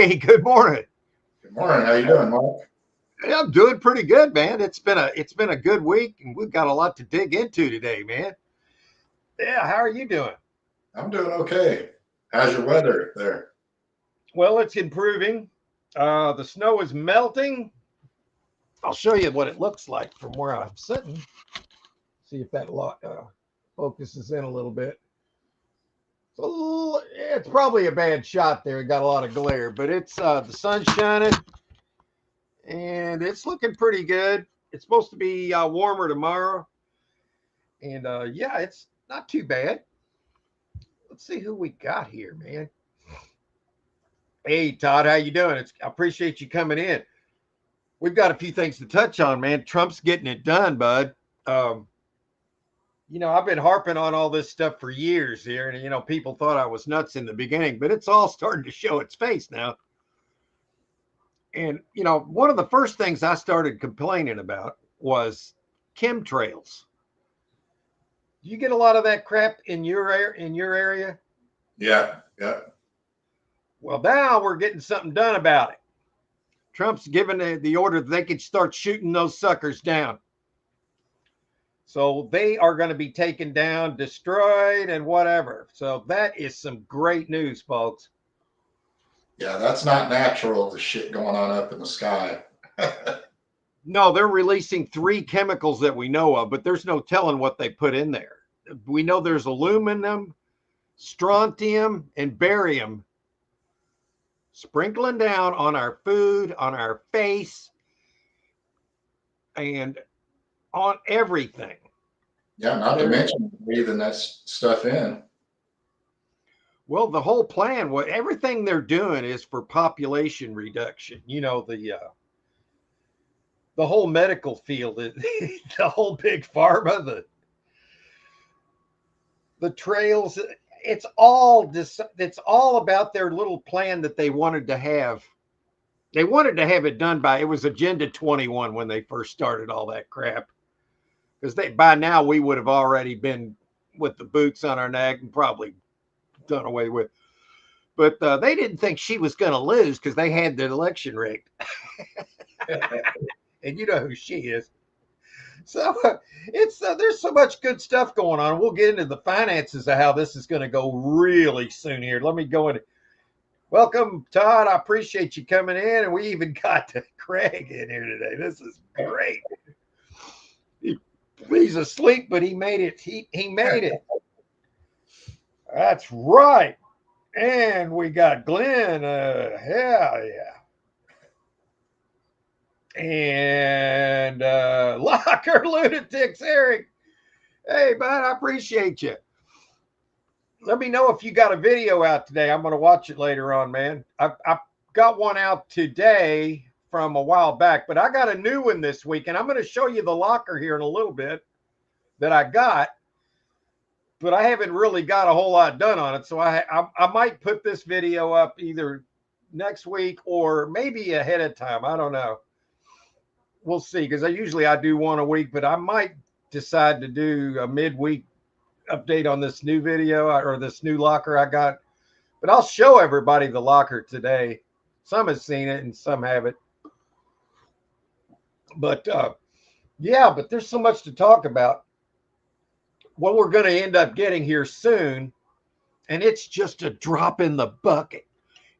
Hey, good morning. Good morning. How you doing, Mark? Yeah, I'm doing pretty good, man. It's been a good week, and we've got a lot to dig into today, man. Yeah, how are you doing? I'm doing okay. How's your weather there? Well, it's improving. The snow is melting. I'll show you what it looks like from where I'm sitting. See if that focuses in a little bit. So it's probably a bad shot there. It got a lot of glare, but it's the sun's shining and it's looking pretty good. It's supposed to be warmer tomorrow, and yeah, it's not too bad. Let's see who we got here, man. Hey, Todd, how you doing? I appreciate you coming in. We've got a few things to touch on, man. Trump's getting it done, bud. Um, I've been harping on all this stuff for years here, and people thought I was nuts in the beginning, but it's all starting to show its face now. And one of the first things I started complaining about was chemtrails. Do you get a lot of that crap in your area? Yeah, yeah. Well, now we're getting something done about it. Trump's given the order that they could start shooting those suckers down. So they are going to be taken down, destroyed, and whatever. So that is some great news, folks. Yeah, that's not natural, the shit going on up in the sky. No, they're releasing three chemicals that we know of, but there's no telling what they put in there. We know there's aluminum, strontium, and barium sprinkling down on our food, on our face, and on everything. Yeah, not to mention breathing that stuff in. Well, the whole plan, what everything they're doing is for population reduction. The whole medical field, the whole big pharma, the trails. It's all about their little plan that they wanted to have. They wanted to have it done by, it was Agenda 21 when they first started all that crap. Because by now we would have already been with the boots on our neck and probably done away with. But they didn't think she was going to lose because they had the election rigged. And you know who she is. So it's there's so much good stuff going on. We'll get into the finances of how this is going to go really soon here. Let me go into. Welcome, Todd. I appreciate you coming in, and we even got Craig in here today. This is great. He's asleep, but he made it. He made it. That's right. And we got Glenn. Hell yeah. And Locker Lunatics, Eric. Hey, bud, I appreciate you. Let me know if you got a video out today. I'm going to watch it later on, man. I've got one out today from a while back, but I got a new one this week, and I'm going to show you the locker here in a little bit that I got, but I haven't really got a whole lot done on it. So I might put this video up either next week or maybe ahead of time. I don't know. We'll see, because I do one a week, but I might decide to do a midweek update on this new video or this new locker I got. But I'll show everybody the locker today. Some have seen it and some haven't. But yeah, but there's so much to talk about. What we're going to end up getting here soon, and it's just a drop in the bucket.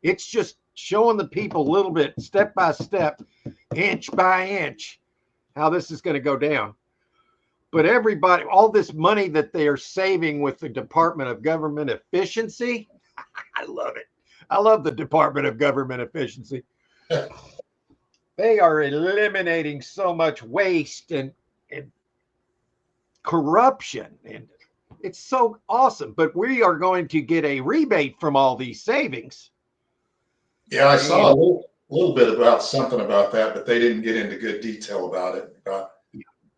It's just showing the people a little bit, step by step, inch by inch, how this is going to go down. But everybody, all this money that they are saving with the Department of Government Efficiency, I love it. I love the Department of Government Efficiency. They are eliminating so much waste and corruption, and it's so awesome. But we are going to get a rebate from all these savings. Yeah, I saw a little bit about something about that, but they didn't get into good detail about it.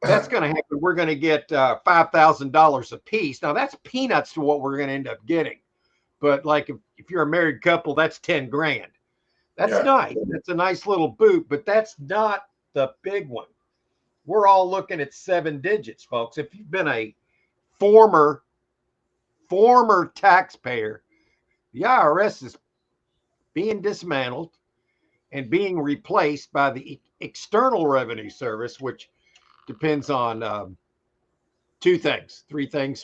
That's going to happen. We're going to get $5,000 a piece. Now that's peanuts to what we're going to end up getting. But like if you're a married couple, that's 10 grand. That's nice. That's a nice little boot, but that's not the big one. We're all looking at 7 digits, folks. If you've been a former taxpayer, the IRS is being dismantled and being replaced by the external revenue service, which depends on three things.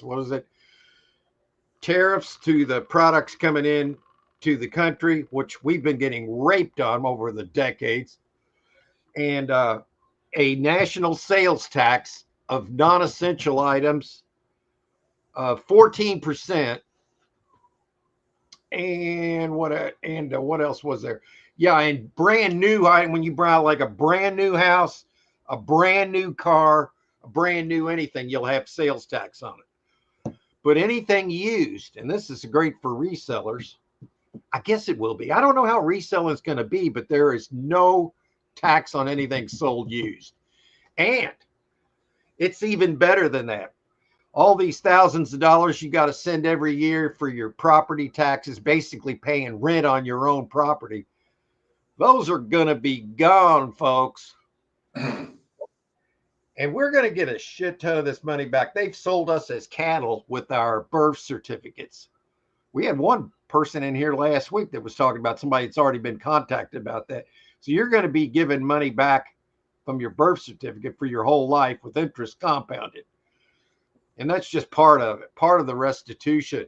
What is it? Tariffs to the products coming in to the country, which we've been getting raped on over the decades, and a national sales tax of non-essential items of 14%. And what else was there? Yeah, and brand new item, when you buy like a brand new house, a brand new car, a brand new anything, you'll have sales tax on it. But anything used, and this is great for resellers, I guess it will be. I don't know how reselling is going to be, but there is no tax on anything sold used. And it's even better than that. All these thousands of dollars you got to send every year for your property taxes, basically paying rent on your own property, those are going to be gone, folks. And we're going to get a shit ton of this money back. They've sold us as cattle with our birth certificates. We had one person in here last week that was talking about somebody that's already been contacted about that. So you're going to be given money back from your birth certificate for your whole life with interest compounded. And that's just part of it, part of the restitution.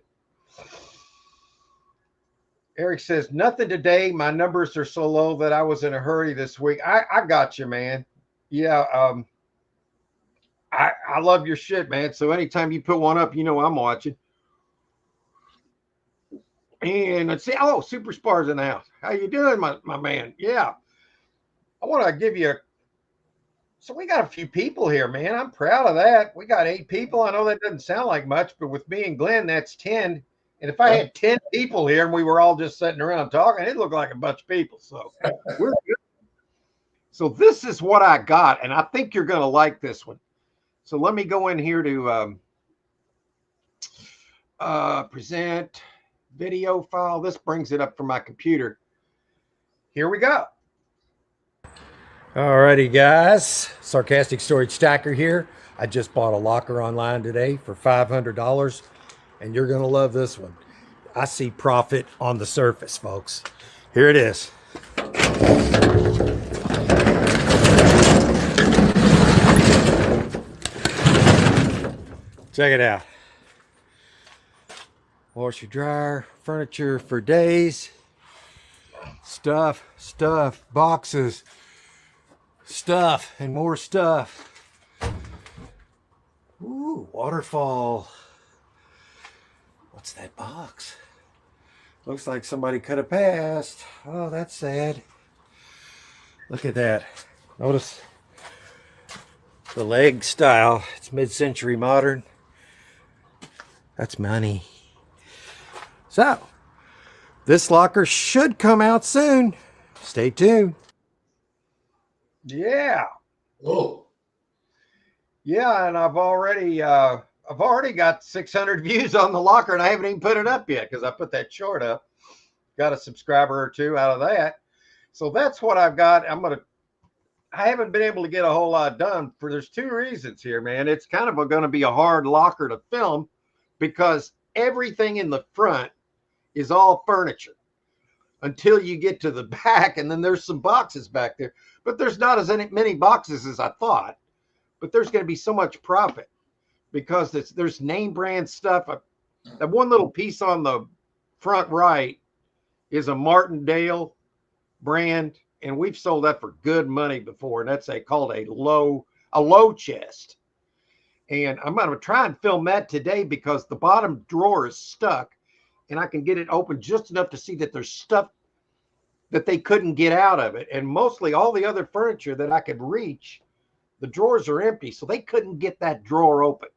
Eric says, nothing today. My numbers are so low that I was in a hurry this week. I got you, man. Yeah. I love your shit, man. So anytime you put one up, you know I'm watching. And let's see. Oh, Super Spar's in the house. How you doing, my man? Yeah. I want to give you so we got a few people here, man. I'm proud of that. We got 8 people. I know that doesn't sound like much, but with me and Glenn, that's 10. And if I had 10 people here and we were all just sitting around talking, it'd look like a bunch of people. So we're good. So this is what I got, and I think you're going to like this one. So let me go in here to present video file. This brings it up from my computer. Here we go. Alrighty, guys. Sarcastic Storage Stacker here. I just bought a locker online today for $500, and you're going to love this one. I see profit on the surface, folks. Here it is. Check it out. Washer, dryer, furniture for days. Stuff, boxes. Stuff and more stuff. Ooh, waterfall. What's that box? Looks like somebody could have passed. Oh, that's sad. Look at that. Notice the leg style. It's mid-century modern. That's money. So, this locker should come out soon. Stay tuned. Yeah. Oh. Yeah, and I've already got 600 views on the locker, and I haven't even put it up yet because I put that short up. Got a subscriber or 2 out of that. So that's what I've got. I haven't been able to get a whole lot done there's 2 reasons here, man. It's kind of going to be a hard locker to film because everything in the front is all furniture until you get to the back, and then there's some boxes back there. But there's not as many boxes as I thought. But there's going to be so much profit because there's name brand stuff. That one little piece on the front right is a Martindale brand, and we've sold that for good money before. And that's called a low chest. And I'm going to try and film that today because the bottom drawer is stuck, and I can get it open just enough to see that there's stuff that they couldn't get out of it. And mostly all the other furniture that I could reach, the drawers are empty. So they couldn't get that drawer open.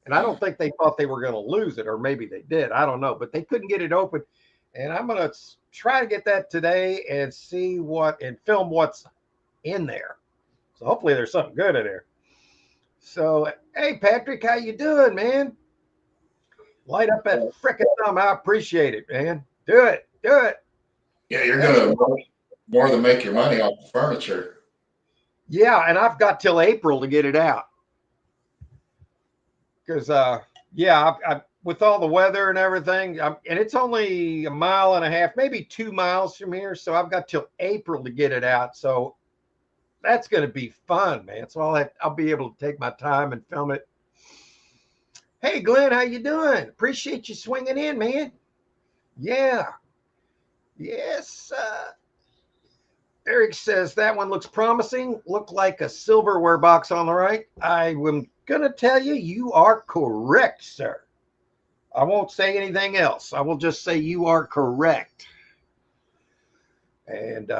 And I don't think they thought they were going to lose it, or maybe they did. I don't know, but they couldn't get it open. And I'm going to try to get that today and see and film what's in there. So hopefully there's something good in there. So, hey, Patrick, how you doing, man? Light up that frickin' thumb. I appreciate it, man. Do it. Yeah, you're going to more than make your money off the furniture. Yeah, and I've got till April to get it out. Because, with all the weather and everything, and it's only a mile and a half, maybe 2 miles from here. So I've got till April to get it out. So that's going to be fun, man. So I'll be able to take my time and film it. Hey, Glenn, how you doing? Appreciate you swinging in, man. Yeah. Yes. Eric says that one looks promising. Look like a silverware box on the right. I am going to tell you, you are correct, sir. I won't say anything else. I will just say you are correct. And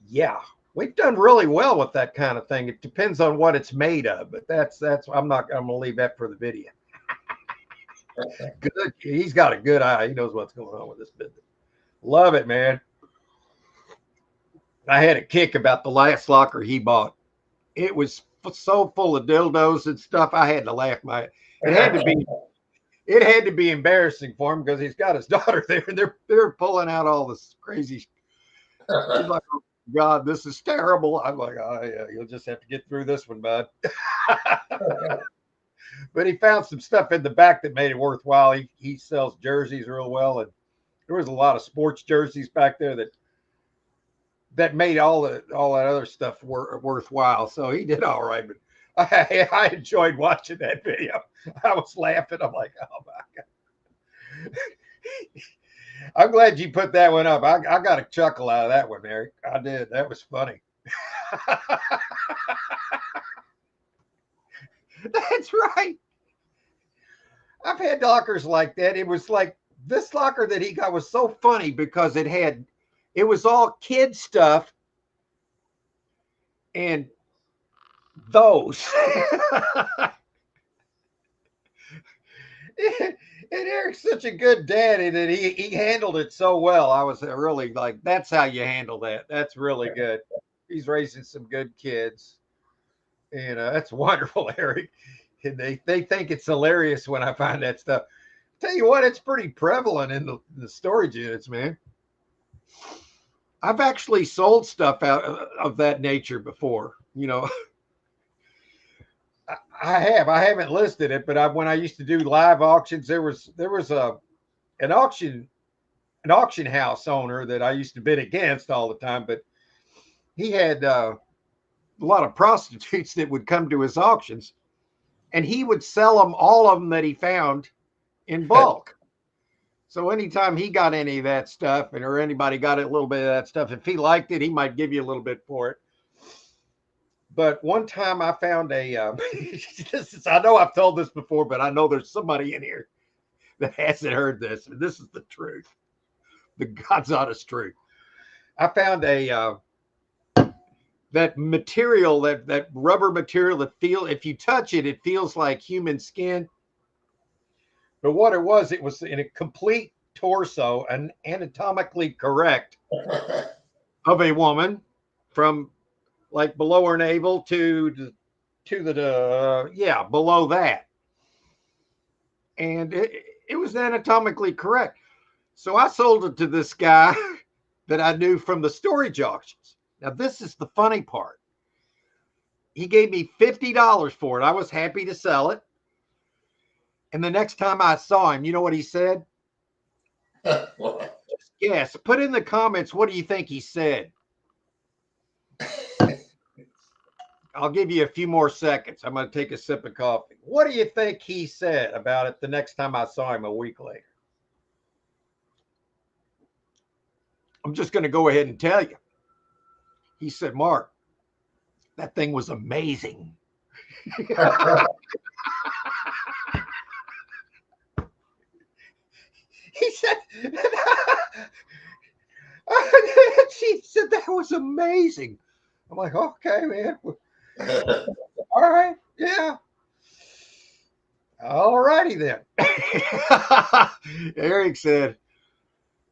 yeah, we've done really well with that kind of thing. It depends on what it's made of, but that's I'm going to leave that for the video. Good. He's got a good eye. He knows what's going on with this business. Love it, man. I had a kick about the last locker he bought. It was so full of dildos and stuff. I had to laugh. It had to be embarrassing for him because he's got his daughter there and they're pulling out all this crazy. He's like, oh, God, this is terrible. I'm like, oh yeah, you'll just have to get through this one, bud. But he found some stuff in the back that made it worthwhile. He sells jerseys real well, and there was a lot of sports jerseys back there that made all that other stuff worthwhile. So he did all right. But I enjoyed watching that video. I was laughing. I'm like, oh my God. I'm glad you put that one up. I got a chuckle out of that one, Eric. I did. That was funny. That's right. I've had lockers like that. It was like this locker that he got was so funny because it was all kid stuff and those. And Eric's such a good daddy that he handled it so well. I was really like, that's how you handle that. That's really good. He's raising some good kids. And that's wonderful, Eric. And they think it's hilarious when I find that stuff. Tell you what, it's pretty prevalent in the storage units, man. I've actually sold stuff out of that nature before, you know. I haven't listed it, but when I used to do live auctions, there was an auction house owner that I used to bid against all the time, but he had a lot of prostitutes that would come to his auctions, and he would sell them, all of them that he found, in bulk. So anytime he got any of that stuff, or anybody got a little bit of that stuff, if he liked it, he might give you a little bit for it. But one time I found I know I've told this before, but I know there's somebody in here that hasn't heard this. And this is the truth, the God's honest truth. I found that material, that rubber material that if you touch it, it feels like human skin. But what it was in a complete torso, and anatomically correct of a woman from like below her navel to the below that. And it was anatomically correct. So I sold it to this guy that I knew from the storage auctions. Now, this is the funny part. He gave me $50 for it. I was happy to sell it. And the next time I saw him, you know what he said? Yes. Put in the comments, what do you think he said? I'll give you a few more seconds. I'm going to take a sip of coffee. What do you think he said about it the next time I saw him a week later? I'm just going to go ahead and tell you. He said, Mark, that thing was amazing. He said, she said that was amazing. I'm like, okay, man. All right, yeah. All righty then. Eric said,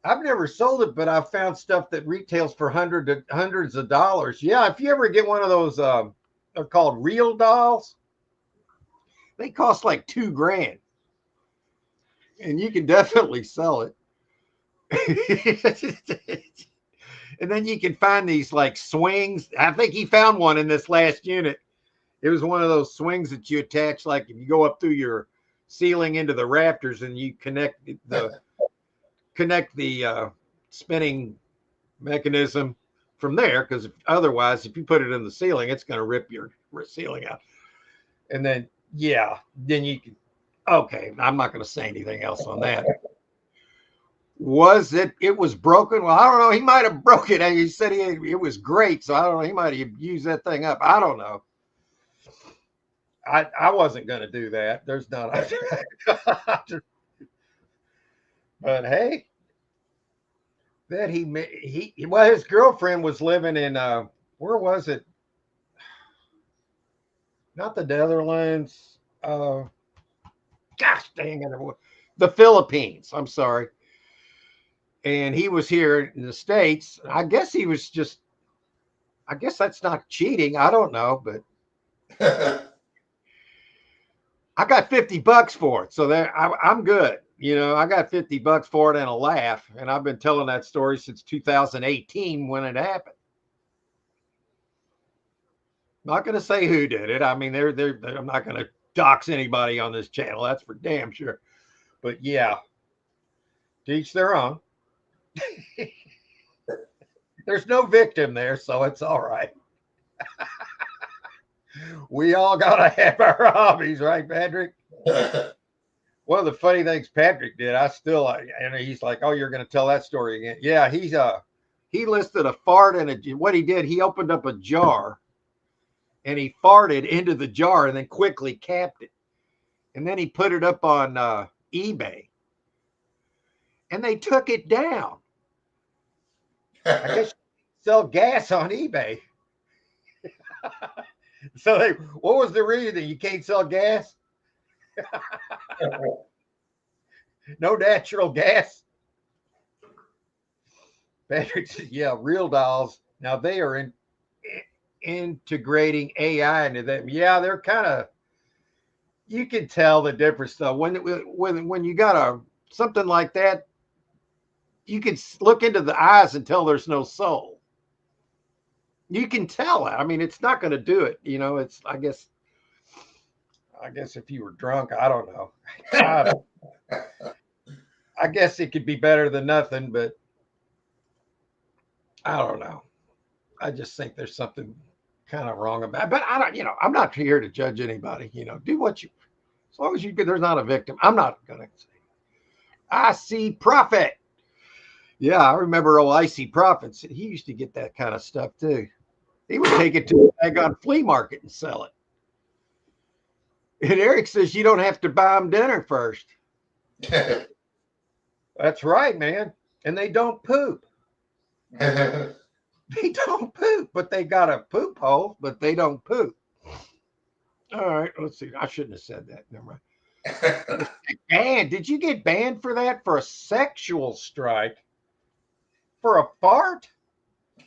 I've never sold it, but I've found stuff that retails for hundreds of dollars. Yeah, if you ever get one of those, they're called real dolls. They cost like $2,000. And you can definitely sell it. And then you can find these like swings. I think he found one in this last unit. It was one of those swings that you attach, like if you go up through your ceiling into the rafters, and you connect the spinning mechanism from there, because otherwise, if you put it in the ceiling, it's going to rip your ceiling out. And then, yeah, then you can. Okay, I'm not going to say anything else on that. Was it was broken? Well, I don't know. He might have broke it. He said it was great, so I don't know. He might have used that thing up. I don't know. I wasn't going to do that. There's not. But hey, that he well, his girlfriend was living in where was it? Not the Netherlands. Gosh dang it, the Philippines. I'm sorry. And he was here in the States. I guess he was just. I guess that's not cheating. I don't know, but I got $50 for it, so there I'm good. You know, I got $50 for it and a laugh, and I've been telling that story since 2018 when it happened. Not going to say who did it. I mean, I'm not going to dox anybody on this channel. That's for damn sure. But yeah, to each their own. There's no victim there, so it's all right. We all got to have our hobbies, right, Patrick? One of the funny things Patrick did, and he's like, "Oh, you're going to tell that story again?" Yeah, he listed a fart what he did, he opened up a jar and he farted into the jar and then quickly capped it. And then he put it up on eBay. And they took it down. I guess you sell gas on eBay. So what was the reason? You can't sell gas? No natural gas? Patrick says, yeah, real dolls. Now they are integrating AI into them. Yeah, they're kind of, you can tell the difference though. When you got something like that, you can look into the eyes and tell there's no soul. You can tell that. I mean, it's not going to do it. You know, it's, I guess if you were drunk, I don't know. I guess it could be better than nothing, but I don't know. I just think there's something kind of wrong about it. But I don't, I'm not here to judge anybody. Do what as long as there's not a victim. I'm not going to say, I see profit. Yeah, I remember old Icy Profits. He used to get that kind of stuff too. He would take it to a daggone flea market and sell it. And Eric says you don't have to buy them dinner first. That's right, man. And they don't poop. They don't poop, but they got a poop hole, but they don't poop. All right, let's see. I shouldn't have said that. Never mind. Banned. Did you get banned for that? For a sexual strike? For a fart?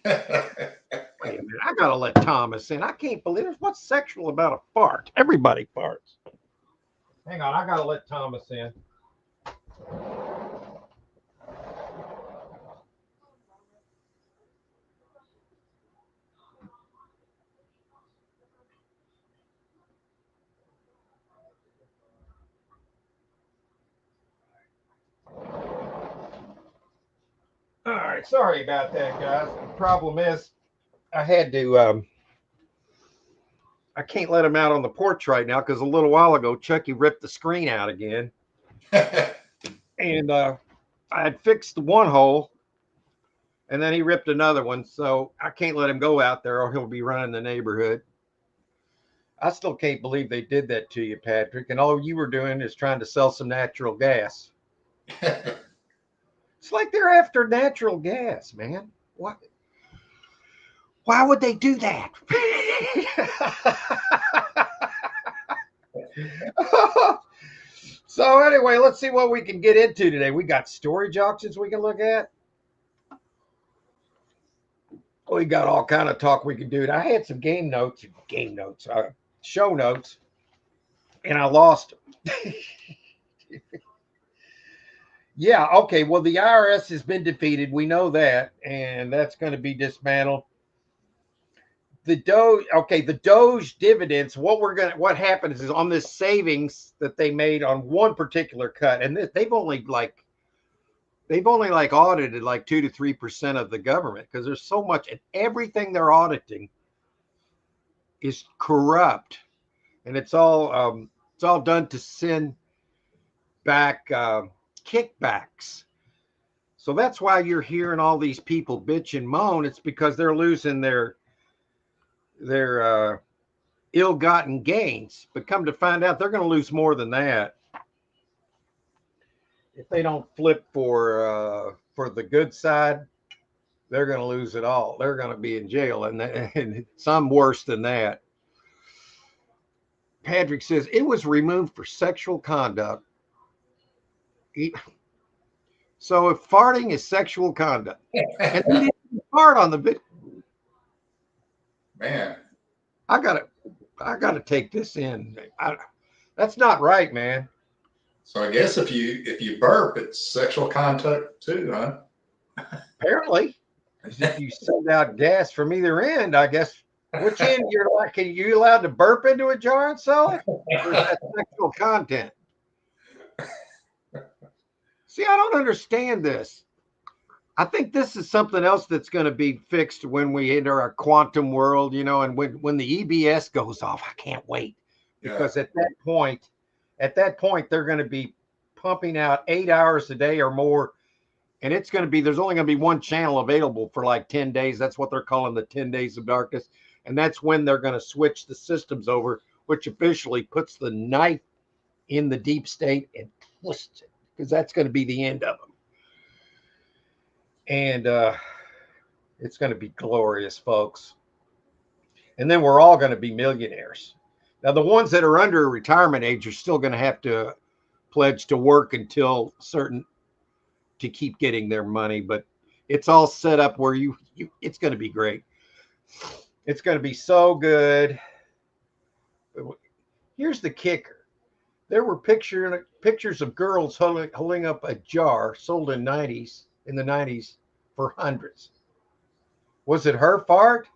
Wait a minute. I got to let Thomas in. I can't believe it. What's sexual about a fart? Everybody farts. Hang on. I got to let Thomas in. All right, sorry about that, guys. The problem is I had to, I can't let him out on the porch right now because a little while ago, Chucky ripped the screen out again. And I had fixed one hole and then he ripped another one. So I can't let him go out there or he'll be running the neighborhood. I still can't believe they did that to you, Patrick. And all you were doing is trying to sell some natural gas. It's like they're after natural gas, man. What? Why would they do that? So anyway, let's see what we can get into today. We got storage auctions we can look at. We got all kind of talk we can do. I had some show notes, and I lost them. Yeah, okay. Well, the IRS has been defeated. We know that, and that's going to be dismantled. the Doge, okay, the Doge dividends, what happens is on this savings that they made on one particular cut, and they've only like audited like 2 to 3% of the government, because there's so much, and everything they're auditing is corrupt, and it's all done to send back kickbacks. So that's why you're hearing all these people bitch and moan. It's because they're losing their ill-gotten gains. But come to find out, they're going to lose more than that if they don't flip for the good side. They're going to lose it all. They're going to be in jail, and some worse than that. Patrick says it was removed for sexual conduct. So if farting is sexual conduct, and he didn't fart on the video, man, I gotta take this in. That's not right, man. So I guess if you burp, it's sexual contact too, huh? Apparently, if you send out gas from either end, I guess. Which end you're like? Are you allowed to burp into a jar and sell it, or is that sexual content? See, I don't understand this. I think this is something else that's going to be fixed when we enter our quantum world, and when the EBS goes off. I can't wait, because at that point, they're going to be pumping out 8 hours a day or more, and it's going to be, there's only going to be one channel available for like 10 days. That's what they're calling the 10 days of darkness, and that's when they're going to switch the systems over, which officially puts the knife in the deep state and twists it, because that's going to be the end of them. And it's going to be glorious, folks. And then we're all going to be millionaires. Now, the ones that are under retirement age are still going to have to pledge to work until certain to keep getting their money, but it's all set up where it's going to be great. It's going to be so good. Here's the kicker. There were pictures of girls holding up a jar sold in the 90s for hundreds. Was it her fart?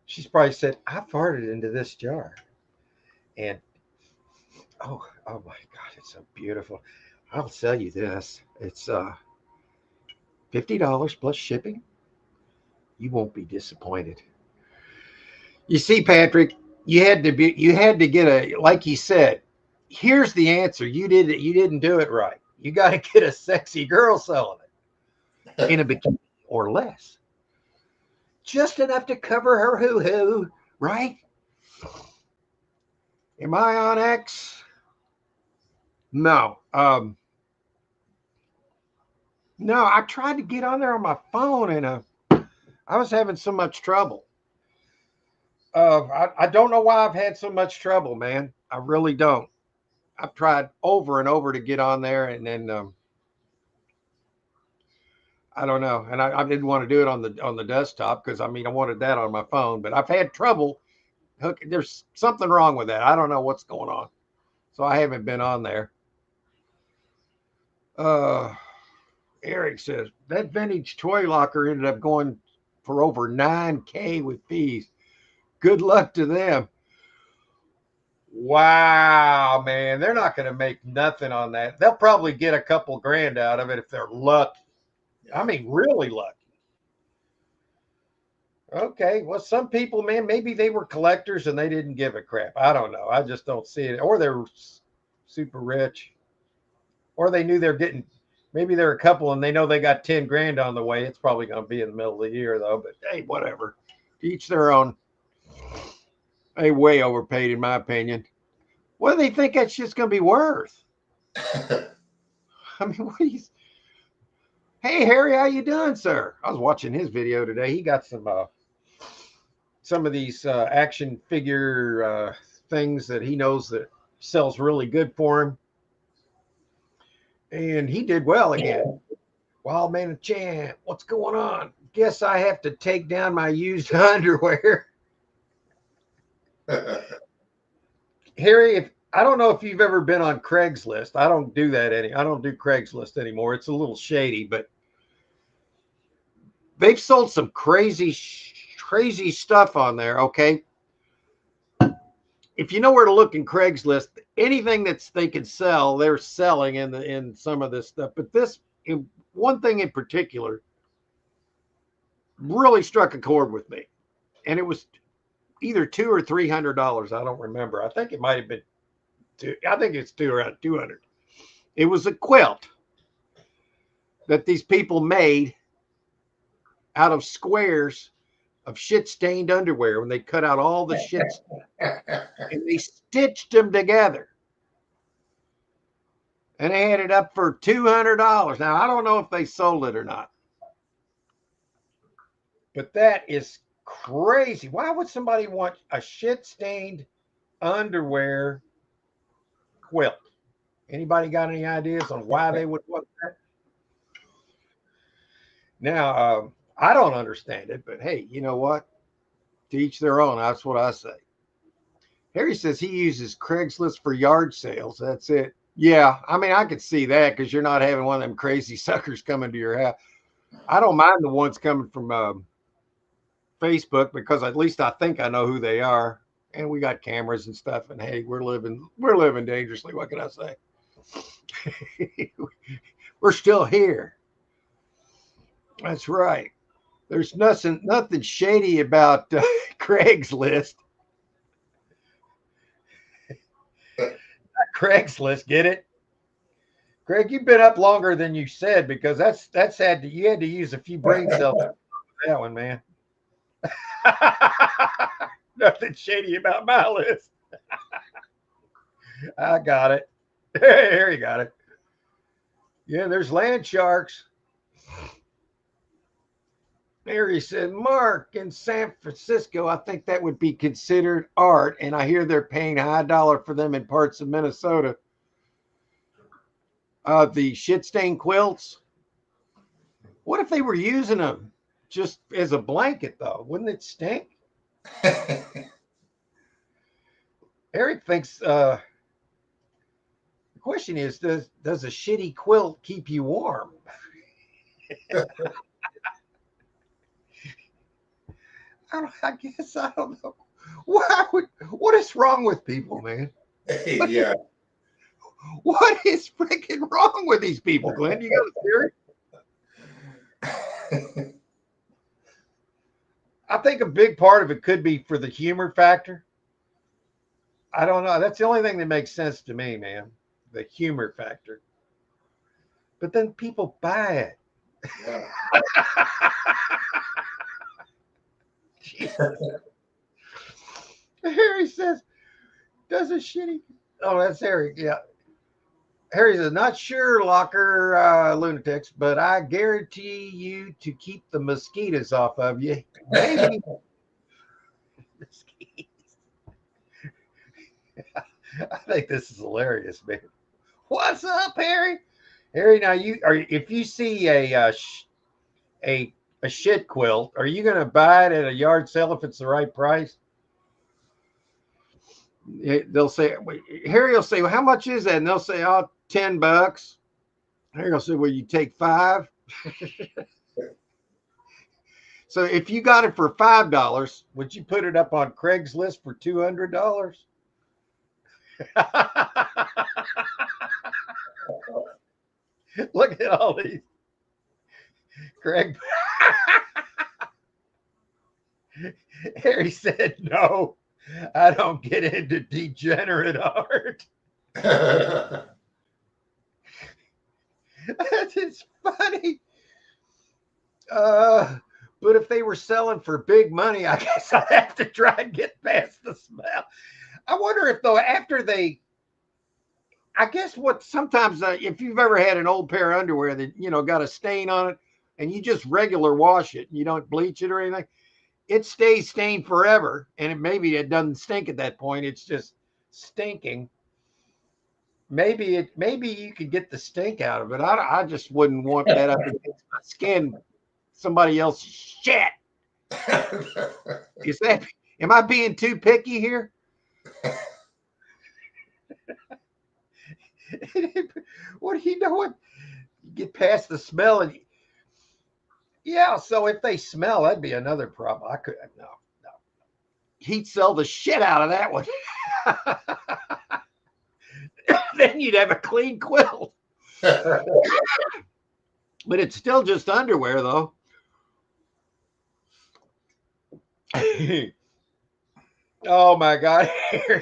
She's probably said, I farted into this jar. And oh my God, it's so beautiful. I'll sell you this. It's $50 plus shipping. You won't be disappointed. You see, Patrick, you had to get like you said, here's the answer. You didn't do it right. You got to get a sexy girl selling it in a bikini or less. Just enough to cover her hoo-hoo, right? Am I on X? No. No, I tried to get on there on my phone, and I was having so much trouble. I don't know why I've had so much trouble, man. I really don't. I've tried over and over to get on there, and then I don't know. And I didn't want to do it on the desktop, because I wanted that on my phone. But I've had trouble. There's something wrong with that. I don't know what's going on, so I haven't been on there. Eric says that vintage toy locker ended up going for over $9,000 with fees. Good luck to them. Wow, man, they're not going to make nothing on that. They'll probably get a couple grand out of it if they're lucky. Really lucky. Okay, well, some people, man, maybe they were collectors and they didn't give a crap. I don't know. I just don't see it. Or they're super rich, or they knew they're getting. Maybe they're a couple and they know they got 10 grand on the way. It's probably going to be in the middle of the year, though. But hey, whatever. Each their own. They way overpaid, in my opinion. What do they think that's just going to be worth? What are you? Hey, Harry, how you doing, sir? I was watching his video today. He got some of these action figure things that he knows that sells really good for him. And he did well again. Wild Man Champ, what's going on? Guess I have to take down my used underwear. Harry, I don't know if you've ever been on Craigslist. I don't do that I don't do Craigslist anymore. It's a little shady, but they've sold some crazy stuff on there. Okay. If you know where to look in Craigslist, anything that's they can sell, they're selling in some of this stuff. But this one thing in particular really struck a chord with me, and it was either $200 or $300. I don't remember. I think it might have been two. I think it's around 200. It was a quilt that these people made out of squares of shit-stained underwear when they cut out all the shit and they stitched them together. And they had it up for $200. Now, I don't know if they sold it or not. But that is crazy. Why would somebody want a shit-stained underwear quilt? Anybody got any ideas on why they would want that? Now, I don't understand it, but hey, you know what? To each their own. That's what I say. Harry says he uses Craigslist for yard sales. That's it. Yeah, I mean, I could see that because you're not having one of them crazy suckers coming to your house. I don't mind the ones coming from Facebook because at least I think I know who they are, and we got cameras and stuff. And hey, we're living dangerously. What can I say? We're still here. That's right. There's nothing shady about Craigslist. Craigslist, get it? Craig, you've been up longer than you said because you had to use a few brain cells for that one, man. Nothing shady about my list. I got it. Here you got it. Yeah, there's land sharks. Mary said, Mark, in San Francisco, I think that would be considered art, and I hear they're paying high dollar for them in parts of Minnesota. The shit stained quilts. What if they were using them just as a blanket, though? Wouldn't it stink? Eric thinks the question is, does a shitty quilt keep you warm? I guess I don't know. What is wrong with people, man? Yeah. What is freaking wrong with these people, Glenn? You got a theory? I think a big part of it could be for the humor factor. I don't know. That's the only thing that makes sense to me, man. The humor factor. But then people buy it. Yeah. Harry says, does a shitty. Oh, that's Harry. Yeah. Harry says, not sure, Locker lunatics, but I guarantee you to keep the mosquitoes off of you. Maybe. I think this is hilarious, man. What's up, Harry? Harry, now if you see a shit quilt, are you going to buy it at a yard sale if it's the right price? They'll say, Harry will say, well, how much is that? And they'll say, oh, $10. Harry will say, well, you take 5. So if you got it for $5, would you put it up on Craigslist for $200? Look at all these. Craig. Harry said, no, I don't get into degenerate art. That is funny. But if they were selling for big money, I guess I'd have to try and get past the smell. I wonder if, though, after they, I guess what sometimes, if you've ever had an old pair of underwear that, got a stain on it and you just regular wash it and you don't bleach it or anything, it stays stained forever. And maybe it doesn't stink at that point. It's just stinking. Maybe you could get the stink out of it. I just wouldn't want that up against my skin. Somebody else's shit. Am I being too picky here? What do you know? What you get past the smell, and Yeah, so if they smell, that'd be another problem. I could no, no. He'd sell the shit out of that one. Then you'd have a clean quilt. But it's still just underwear, though. Oh my God.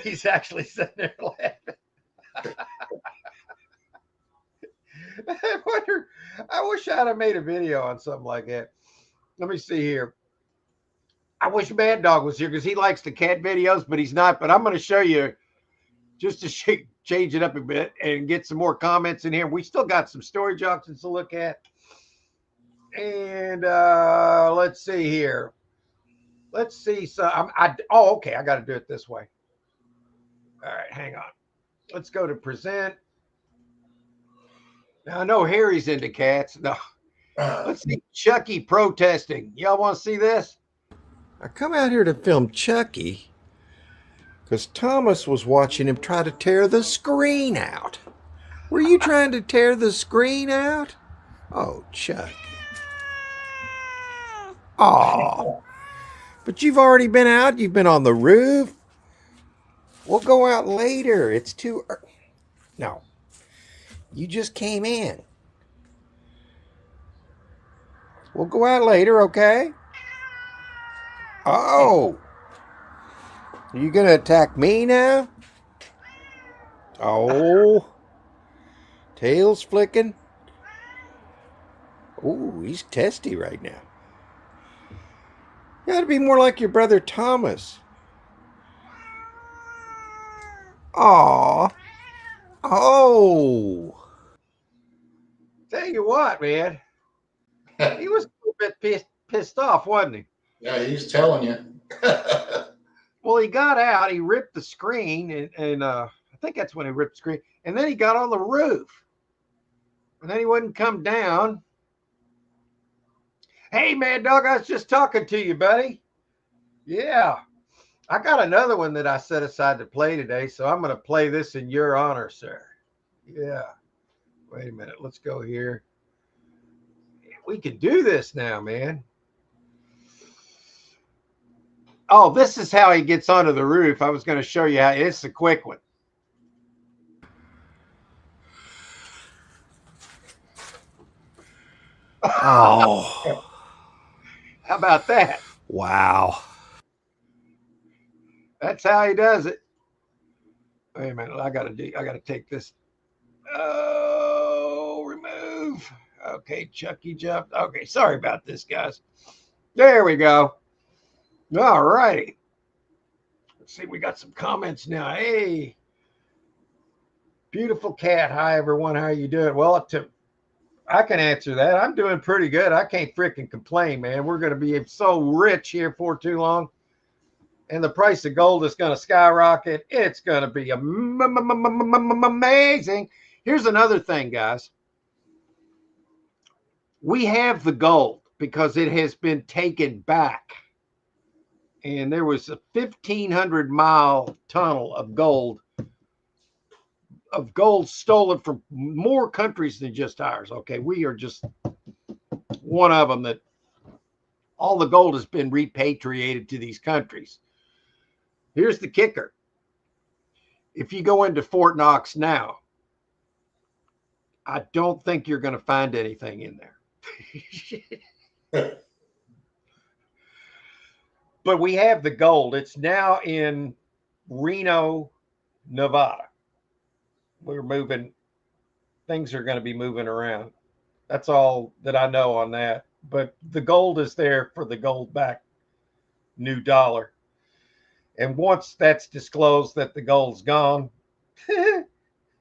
He's actually sitting there laughing. I wonder, I wish I'd have made a video on something like that. Let me see here. I wish Mad Dog was here because he likes the cat videos, but he's not. But I'm going to show you just to change it up a bit and get some more comments in here. We still got some storage auctions to look at. And let's see here. Let's see. So okay. I got to do it this way. All right, hang on. Let's go to present. Now I know Harry's into cats. No. Let's see Chucky protesting. Y'all want to see this? I come out here to film Chucky because Thomas was watching him try to tear the screen out. Were you trying to tear the screen out? Oh, Chuck. Oh, but you've already been out. You've been on the roof. We'll go out later. It's too early. No, you just came in. We'll go out later, okay? Oh, are you going to attack me now? Oh, tail's flicking. Oh, he's testy right now. You gotta be more like your brother Thomas. Aw. Oh. Tell you what, man. He was a little bit pissed off, wasn't he? Yeah, he's telling you. Well, he got out, he ripped the screen, and I think that's when he ripped the screen. And then he got on the roof. And then he wouldn't come down. Hey, Mad Dog, I was just talking to you, buddy. Yeah. I got another one that I set aside to play today, so I'm going to play this in your honor, sir. Yeah. Wait a minute. Let's go here. We can do this now, man. Oh, this is how he gets onto the roof. I was going to show you how. It's a quick one. Oh. How about that? Wow. That's how he does it. Wait a minute. I gotta take this. Oh, remove. Okay, Chucky jumped. Okay, sorry about this, guys. There we go. All righty. Let's see. We got some comments now. Hey, beautiful cat. Hi, everyone. How are you doing? Well, I can answer that. I'm doing pretty good. I can't freaking complain, man. We're going to be so rich here for too long. And the price of gold is going to skyrocket. It's going to be amazing. Here's another thing, guys. We have the gold because it has been taken back. And there was a 1,500-mile tunnel of gold stolen from more countries than just ours. Okay, we are just one of them that all the gold has been repatriated to these countries. Here's the kicker. If you go into Fort Knox now, I don't think you're going to find anything in there. But we have the gold. It's now in Reno, Nevada. We're moving. Things are going to be moving around. That's all that I know on that. But the gold is there for the gold back new dollar. And once that's disclosed that the gold's gone,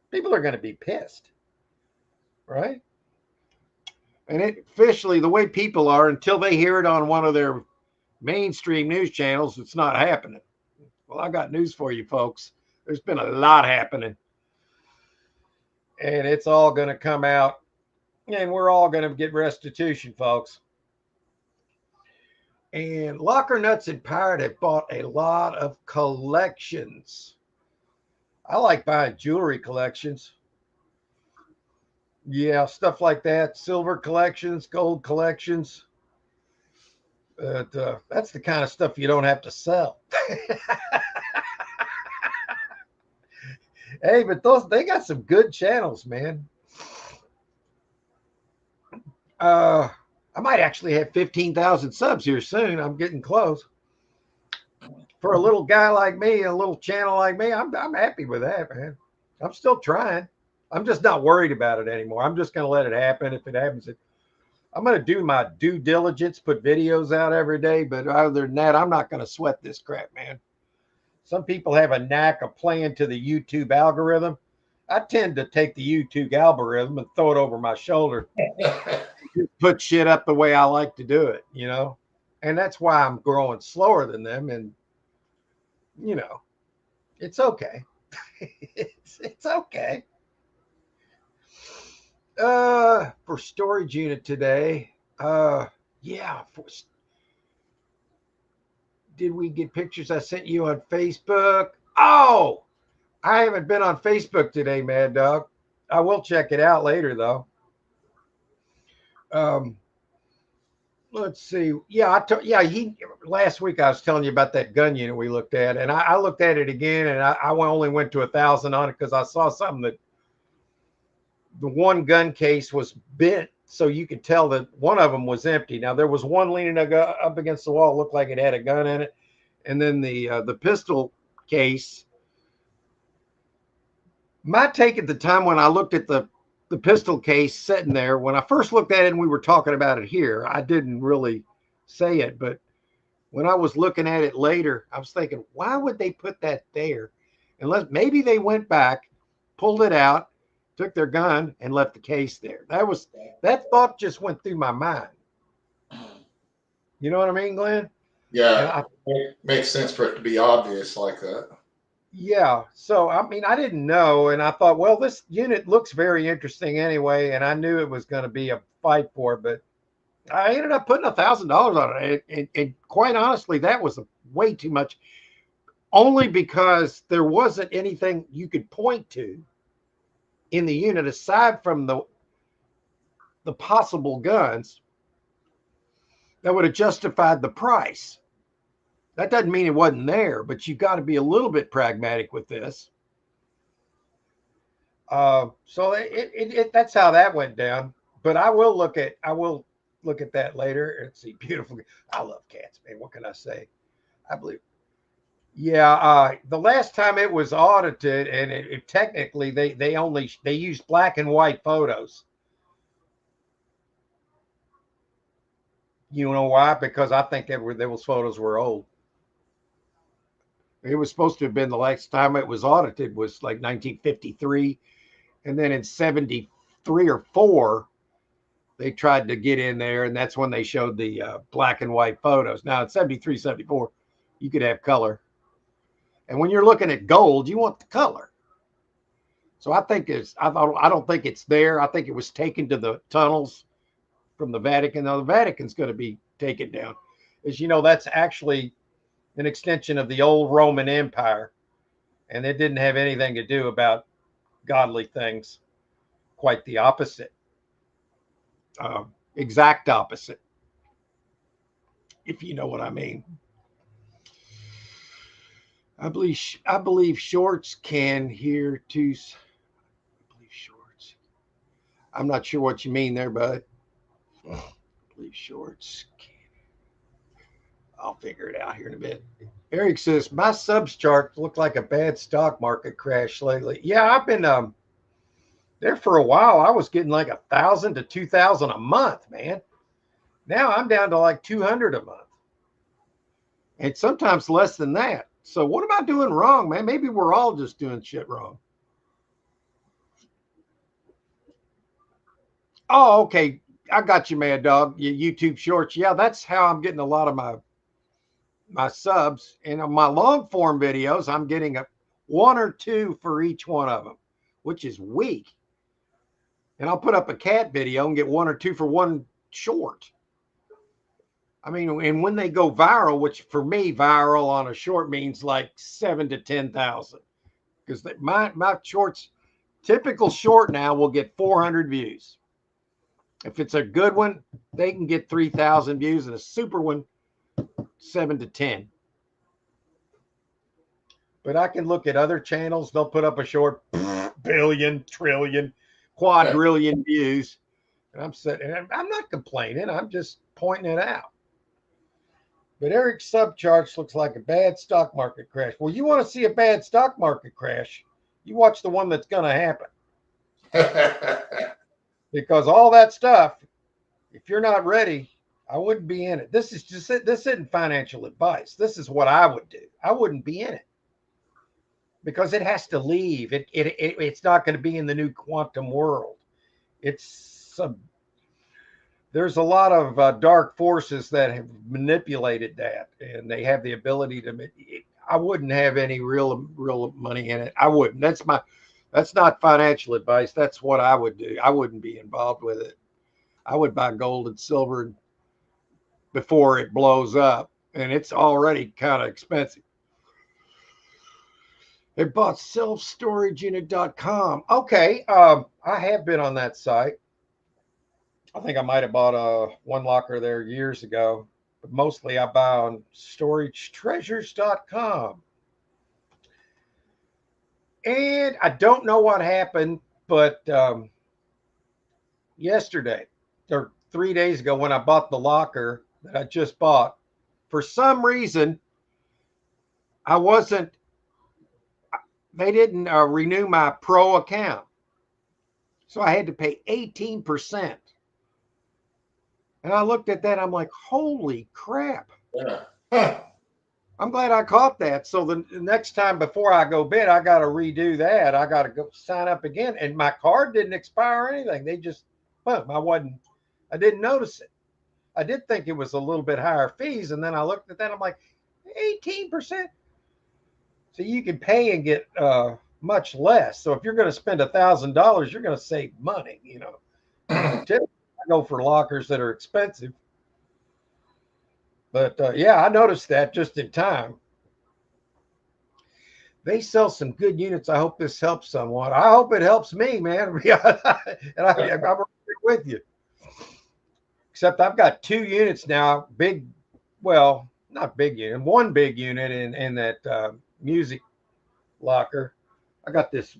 people are going to be pissed, right? And it officially, the way people are, until they hear it on one of their mainstream news channels, it's not happening. Well, I got news for you, folks. There's been a lot happening. And it's all going to come out. And we're all going to get restitution, folks. And Locker Nuts and Pirate have bought a lot of collections. I like buying jewelry collections. Yeah, stuff like that. Silver collections, gold collections. But that's the kind of stuff you don't have to sell. Hey, but they got some good channels, man. Uh, I might actually have 15,000 subs here soon. I'm getting close. For a little guy like me, a little channel like me, I'm happy with that, man. I'm still trying. I'm just not worried about it anymore. I'm just going to let it happen. If it happens, I'm going to do my due diligence, put videos out every day. But other than that, I'm not going to sweat this crap, man. Some people have a knack of playing to the YouTube algorithm. I tend to take the YouTube algorithm and throw it over my shoulder, put shit up the way I like to do it, you know? And that's why I'm growing slower than them. And, you know, it's okay. it's okay. For storage unit today, yeah. Did we get pictures I sent you on Facebook? Oh, I haven't been on Facebook today, Mad Dog. I will check it out later, though. Let's see. Yeah, last week I was telling you about that gun unit we looked at, and I looked at it again, and I only went to 1,000 on it because I saw something that the one gun case was bent, so you could tell that one of them was empty. Now there was one leaning up against the wall, looked like it had a gun in it, and then the pistol case. My take at the time when I looked at the pistol case sitting there, when I first looked at it and we were talking about it here, I didn't really say it, but when I was looking at it later, I was thinking, why would they put that there? Unless maybe they went back, pulled it out, took their gun and left the case there. That thought just went through my mind. You know what I mean, Glenn? Yeah, it makes sense for it to be obvious like that. Yeah. So, I mean, I didn't know. And I thought, well, this unit looks very interesting anyway. And I knew it was going to be a fight for it, but I ended up putting $1,000 on it. And quite honestly, that was way too much, only because there wasn't anything you could point to in the unit aside from the possible guns that would have justified the price. That doesn't mean it wasn't there, but you've got to be a little bit pragmatic with this. So that's how that went down. But I will look at that later and see. Beautiful. I love cats, man. What can I say? I believe. Yeah. The last time it was audited, and it technically they used black and white photos. You know why? Because I think those photos were old. It was supposed to have been the last time it was audited was like 1953. And then in 73 or 4, they tried to get in there. And that's when they showed the black and white photos. Now in 73, 74, you could have color. And when you're looking at gold, you want the color. So I don't think it's there. I think it was taken to the tunnels from the Vatican. Now the Vatican's going to be taken down. As you know, that's actually an extension of the old Roman Empire, and it didn't have anything to do about godly things. Quite the opposite, exact opposite, if you know what I mean. I believe Shorts can hear too. I believe Shorts. I'm not sure what you mean there, bud. I believe Shorts can. I'll figure it out here in a bit. Eric says, my subs chart looked like a bad stock market crash lately. Yeah, I've been there for a while. I was getting like 1,000 to 2,000 a month, man. Now I'm down to like 200 a month. And sometimes less than that. So what am I doing wrong, man? Maybe we're all just doing shit wrong. Oh, okay. I got you, Mad Dog. Your YouTube shorts. Yeah, that's how I'm getting a lot of my subs. And on my long form videos, I'm getting one or two for each one of them, which is weak. And I'll put up a cat video and get one or two for one short. I mean, and when they go viral, which for me, viral on a short means like 7 to 10,000, because my shorts, typical short now will get 400 views. If it's a good one, they can get 3,000 views, and a super one 7 to 10. But I can look at other channels. They'll put up a short billion, trillion, quadrillion views. And I'm sitting, and I'm not complaining. I'm just pointing it out. But Eric's subcharts looks like a bad stock market crash. Well, you want to see a bad stock market crash, you watch the one that's going to happen. Because all that stuff, if you're not ready, I wouldn't be in it. This isn't financial advice. This is what I would do. I wouldn't be in it because it has to leave. It's not going to be in the new quantum world. There's a lot of dark forces that have manipulated that, and they have the ability to. I wouldn't have any real money in it. I wouldn't. That's not financial advice. That's what I would do. I wouldn't be involved with it. I would buy gold and silver before it blows up, and it's already kind of expensive. They bought selfstorageunit.com. Okay, I have been on that site. I think I might have bought one locker there years ago, but mostly I buy on storagetreasures.com. And I don't know what happened, but yesterday or 3 days ago when I bought the locker that I just bought, for some reason, they didn't renew my pro account. So I had to pay 18%. And I looked at that, I'm like, holy crap. Yeah. Huh. I'm glad I caught that. So the next time before I go bid, I got to redo that. I got to go sign up again. And my card didn't expire or anything. They just, boom, I didn't notice it. I did think it was a little bit higher fees. And then I looked at that, I'm like, 18%. So you can pay and get much less. So if you're going to spend $1,000, you're going to save money, you know. Typically, I go for lockers that are expensive. But yeah, I noticed that just in time. They sell some good units. I hope this helps somewhat. I hope it helps me, man. And I'm right with you. Except I've got 2 units now. Not big unit. One big unit in that music locker. I got this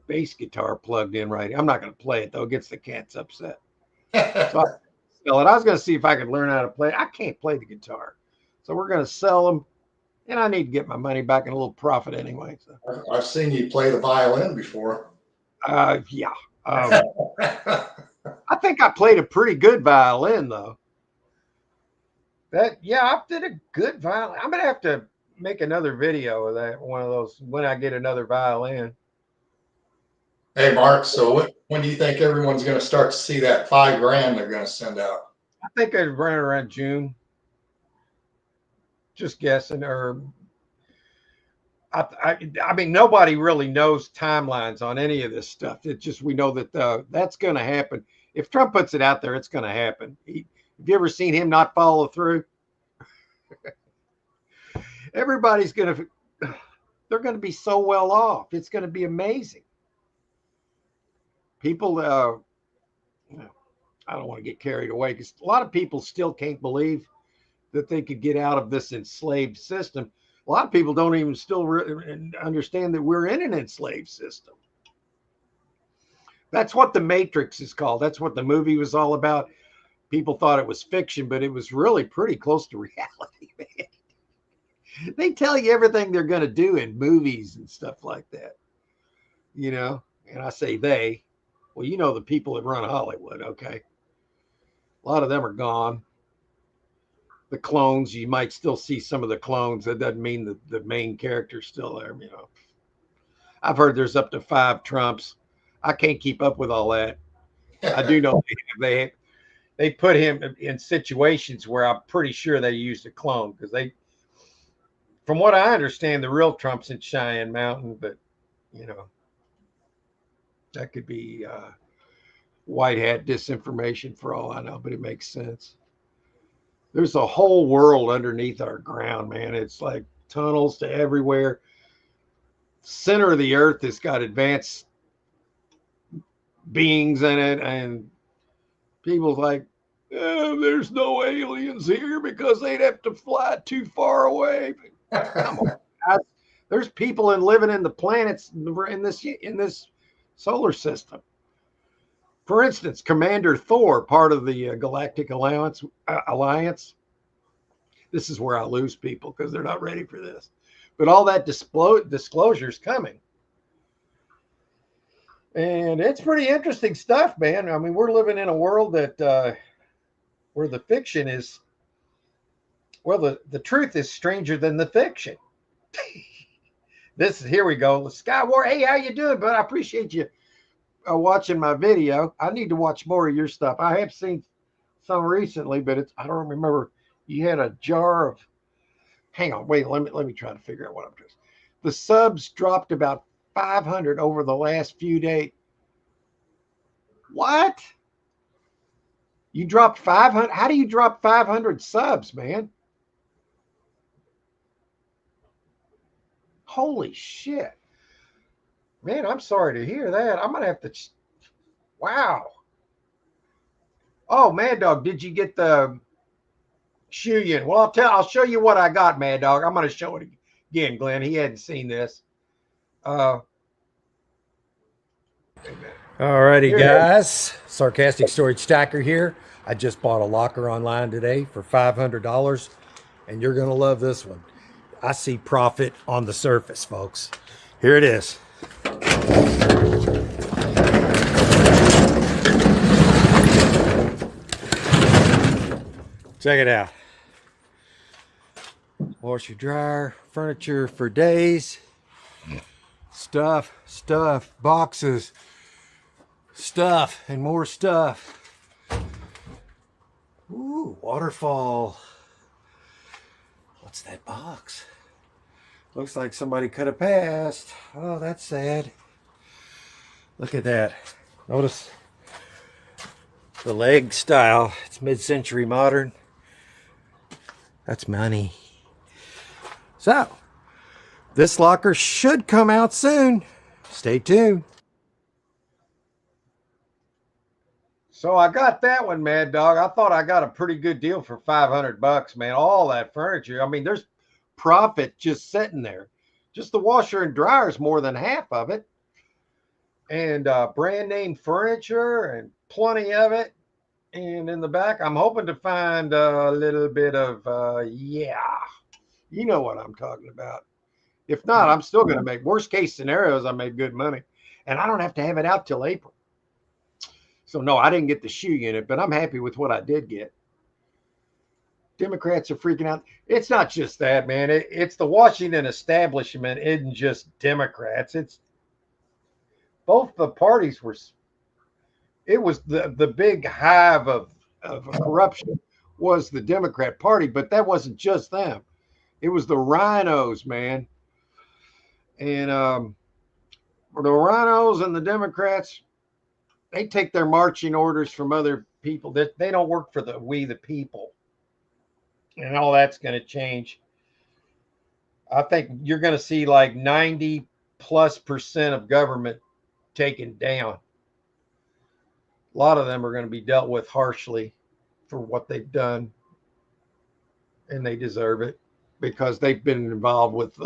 bass guitar plugged in right here. I'm not going to play it, though. It gets the cats upset. So I sell it. I was going to see if I could learn how to play it. I can't play the guitar. So we're going to sell them. And I need to get my money back in a little profit anyway. So. I've seen you play the violin before. Yeah. I think I played a pretty good violin, though. I did a good violin. I'm going to have to make another video of that, one of those, when I get another violin. Hey, Mark, so when do you think everyone's going to start to see that $5,000 they're going to send out? I think I'd run around June. Just guessing. Or I mean, nobody really knows timelines on any of this stuff. It's just we know that that's going to happen. If Trump puts it out there, it's going to happen. Have you ever seen him not follow through? Everybody's they're going to be so well off. It's going to be amazing. People, I don't want to get carried away because a lot of people still can't believe that they could get out of this enslaved system. A lot of people don't even still understand that we're in an enslaved system. That's what The Matrix is called. That's what the movie was all about. People thought it was fiction, but it was really pretty close to reality, man. They tell you everything they're going to do in movies and stuff like that, you know? And I say they. Well, you know the people that run Hollywood, okay? A lot of them are gone. The clones, you might still see some of the clones. That doesn't mean that the main character's still there, you know. I've heard there's up to 5 Trumps. I can't keep up with all that. I do know they put him in situations where I'm pretty sure they used a clone because from what I understand, the real Trump's in Cheyenne Mountain, but you know, that could be white hat disinformation for all I know, but it makes sense. There's a whole world underneath our ground, man. It's like tunnels to everywhere. Center of the earth has got advanced beings in it, and people's like, There's no aliens here because they'd have to fly too far away. Come on, guys. There's people living in the planets in this solar system. For instance, Commander Thor, part of the Galactic Alliance. This is where I lose people because they're not ready for this. But all that disclosure is coming. And it's pretty interesting stuff, man. I mean, we're living in a world that where the fiction is, well, the truth is stranger than the fiction. Here we go. Sky War. Hey, how you doing, bud? I appreciate you watching my video. I need to watch more of your stuff. I have seen some recently, but I don't remember. You had a jar of. Hang on, wait. Let me try to figure out what I'm doing. The subs dropped about 500 over the last few days. What? You dropped 500? How do you drop 500 subs, man? Holy shit. Man, I'm sorry to hear that. I'm going to have to. Wow. Oh, Mad Dog, did you get the Shuyin? Well, I'll show you what I got, Mad Dog. I'm going to show it again, Glenn. He hadn't seen this. All righty, guys. Sarcastic Storage Stacker here. I just bought a locker online today for $500, and you're going to love this one. I see profit on the surface, folks. Here it is. Check it out. Washer, dryer, furniture for days. Stuff, boxes, stuff, and more stuff. Ooh, waterfall. What's that box? Looks like somebody could have passed. Oh, that's sad. Look at that. Notice the leg style. It's mid-century modern. That's money. So, this locker should come out soon. Stay tuned. So I got that one, Mad Dog. I thought I got a pretty good deal for $500, man. All that furniture. I mean, there's profit just sitting there. Just the washer and dryer is more than half of it. And brand name furniture and plenty of it. And in the back, I'm hoping to find a little bit of, yeah, you know what I'm talking about. If not, I'm still going to make, worst case scenarios, I made good money. And I don't have to have it out till April. So, no, I didn't get the shoe unit, but I'm happy with what I did get. Democrats are freaking out. It's not just that, man. It's the Washington establishment isn't just Democrats. It's both the parties were. It was the big hive of corruption was the Democrat Party, but that wasn't just them. It was the rhinos, man. And the rhinos and the Democrats, they take their marching orders from other people. That they don't work for we the people. And all that's going to change. I think you're going to see like 90+% of government taken down. A lot of them are going to be dealt with harshly for what they've done. And they deserve it because they've been involved with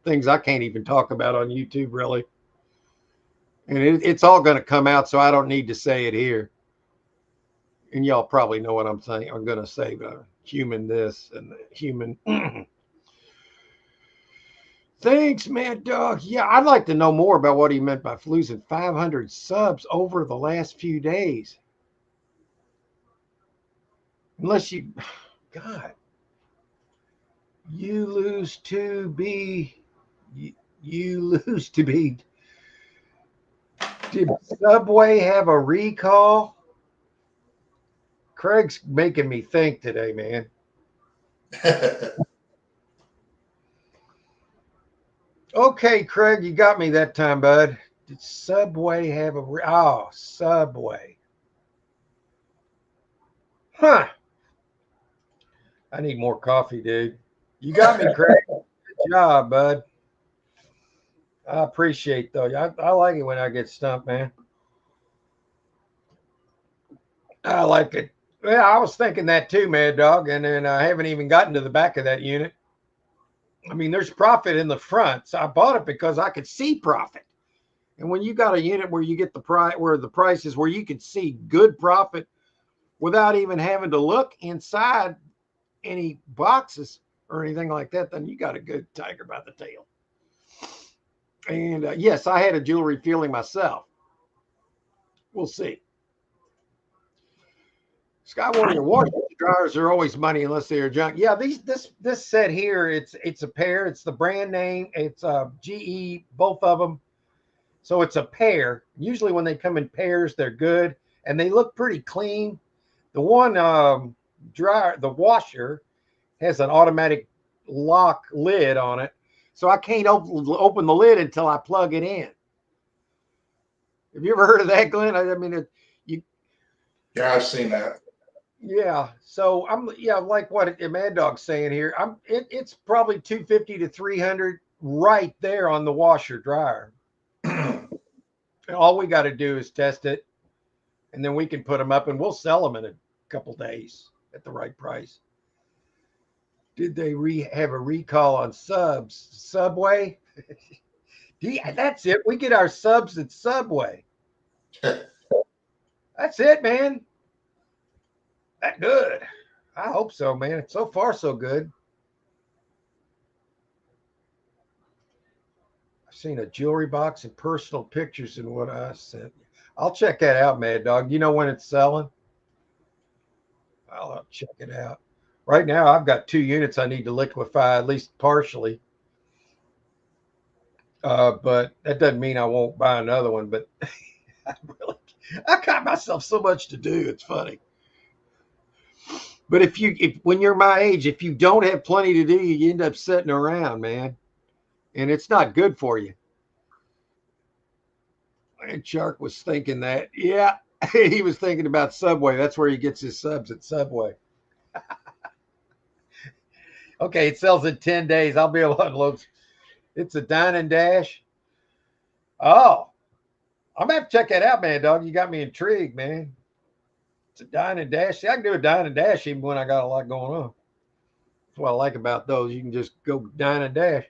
things I can't even talk about on YouTube, really. And it's all going to come out, so I don't need to say it here. And y'all probably know what I'm saying. I'm going to say the human this and the human. Thanks, Mad Dog. Yeah, I'd like to know more about what he meant by losing 500 subs over the last few days. Unless you, God, you lose to be, you lose to be. Did Subway have a recall? Craig's making me think today, man. Okay, Craig, you got me that time, bud. Did Subway have a Subway? Huh. I need more coffee, dude. You got me, Craig. Good job, bud. I appreciate though. I like it when I get stumped, man. I like it. Yeah, I was thinking that too, Mad Dog, and then I haven't even gotten to the back of that unit. I mean, there's profit in the front, so I bought it because I could see profit. And when you got a unit where you get the price, where the price is where you could see good profit without even having to look inside any boxes or anything like that, then you got a good tiger by the tail. And yes, I had a jewelry feeling myself. We'll see. Sky Warrior washers dryers are always money unless they are junk. Yeah, this set here, it's a pair. It's the brand name. It's GE, both of them. So it's a pair. Usually when they come in pairs, they're good and they look pretty clean. The one dryer, the washer, has an automatic lock lid on it, so I can't open the lid until I plug it in. Have you ever heard of that, Glenn? I mean, Yeah, I've seen that. yeah. So like what Mad Dog's saying here. It's probably 250 to 300 right there on the washer dryer. All we got to do is test it, and then we can put them up, and we'll sell them in a couple days at the right price. Did they have a recall on subs? Subway? That's it. We get our subs at Subway. That's it, man. That good. I hope so, man. So far, so good. I've seen a jewelry box and personal pictures in what I sent. I'll check that out, Mad Dog. You know when it's selling? I'll check it out. Right now, I've got 2 units I need to liquefy, at least partially. But that doesn't mean I won't buy another one. But I got myself so much to do. It's funny. But if when you're my age, if you don't have plenty to do, you end up sitting around, man. And it's not good for you. And Shark was thinking that. Yeah, he was thinking about Subway. That's where he gets his subs, at Subway. Okay, it sells in 10 days. I'll be able to unload. It's a dine and dash. Oh, I'm going to have to check that out, man, dog. You got me intrigued, man. It's a dine and dash. See, I can do a dine and dash even when I got a lot going on. That's what I like about those. You can just go dine and dash.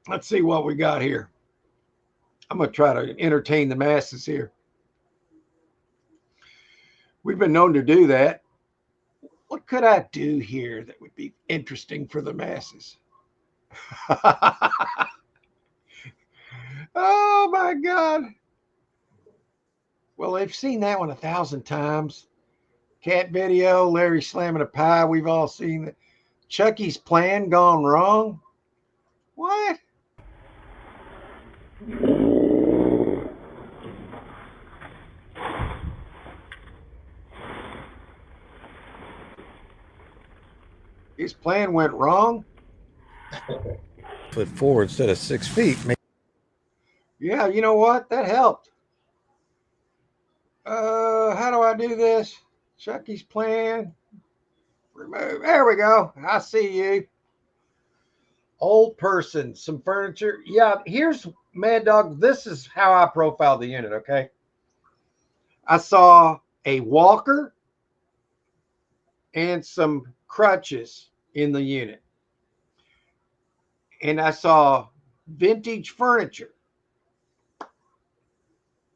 Let's see what we got here. I'm going to try to entertain the masses here. We've been known to do that. What could I do here that would be interesting for the masses? Oh my God. Well, they've seen that one 1,000 times. Cat video, Larry slamming a pie. We've all seen that. Chucky's plan gone wrong. What? His plan went wrong. Foot forward instead of 6 feet. Yeah, you know what? That helped. How do I do this? Chucky's plan. Remove. There we go. I see you. Old person, some furniture. Yeah, here's Mad Dog. This is how I profile the unit, okay? I saw a walker and some crutches in the unit. And I saw vintage furniture.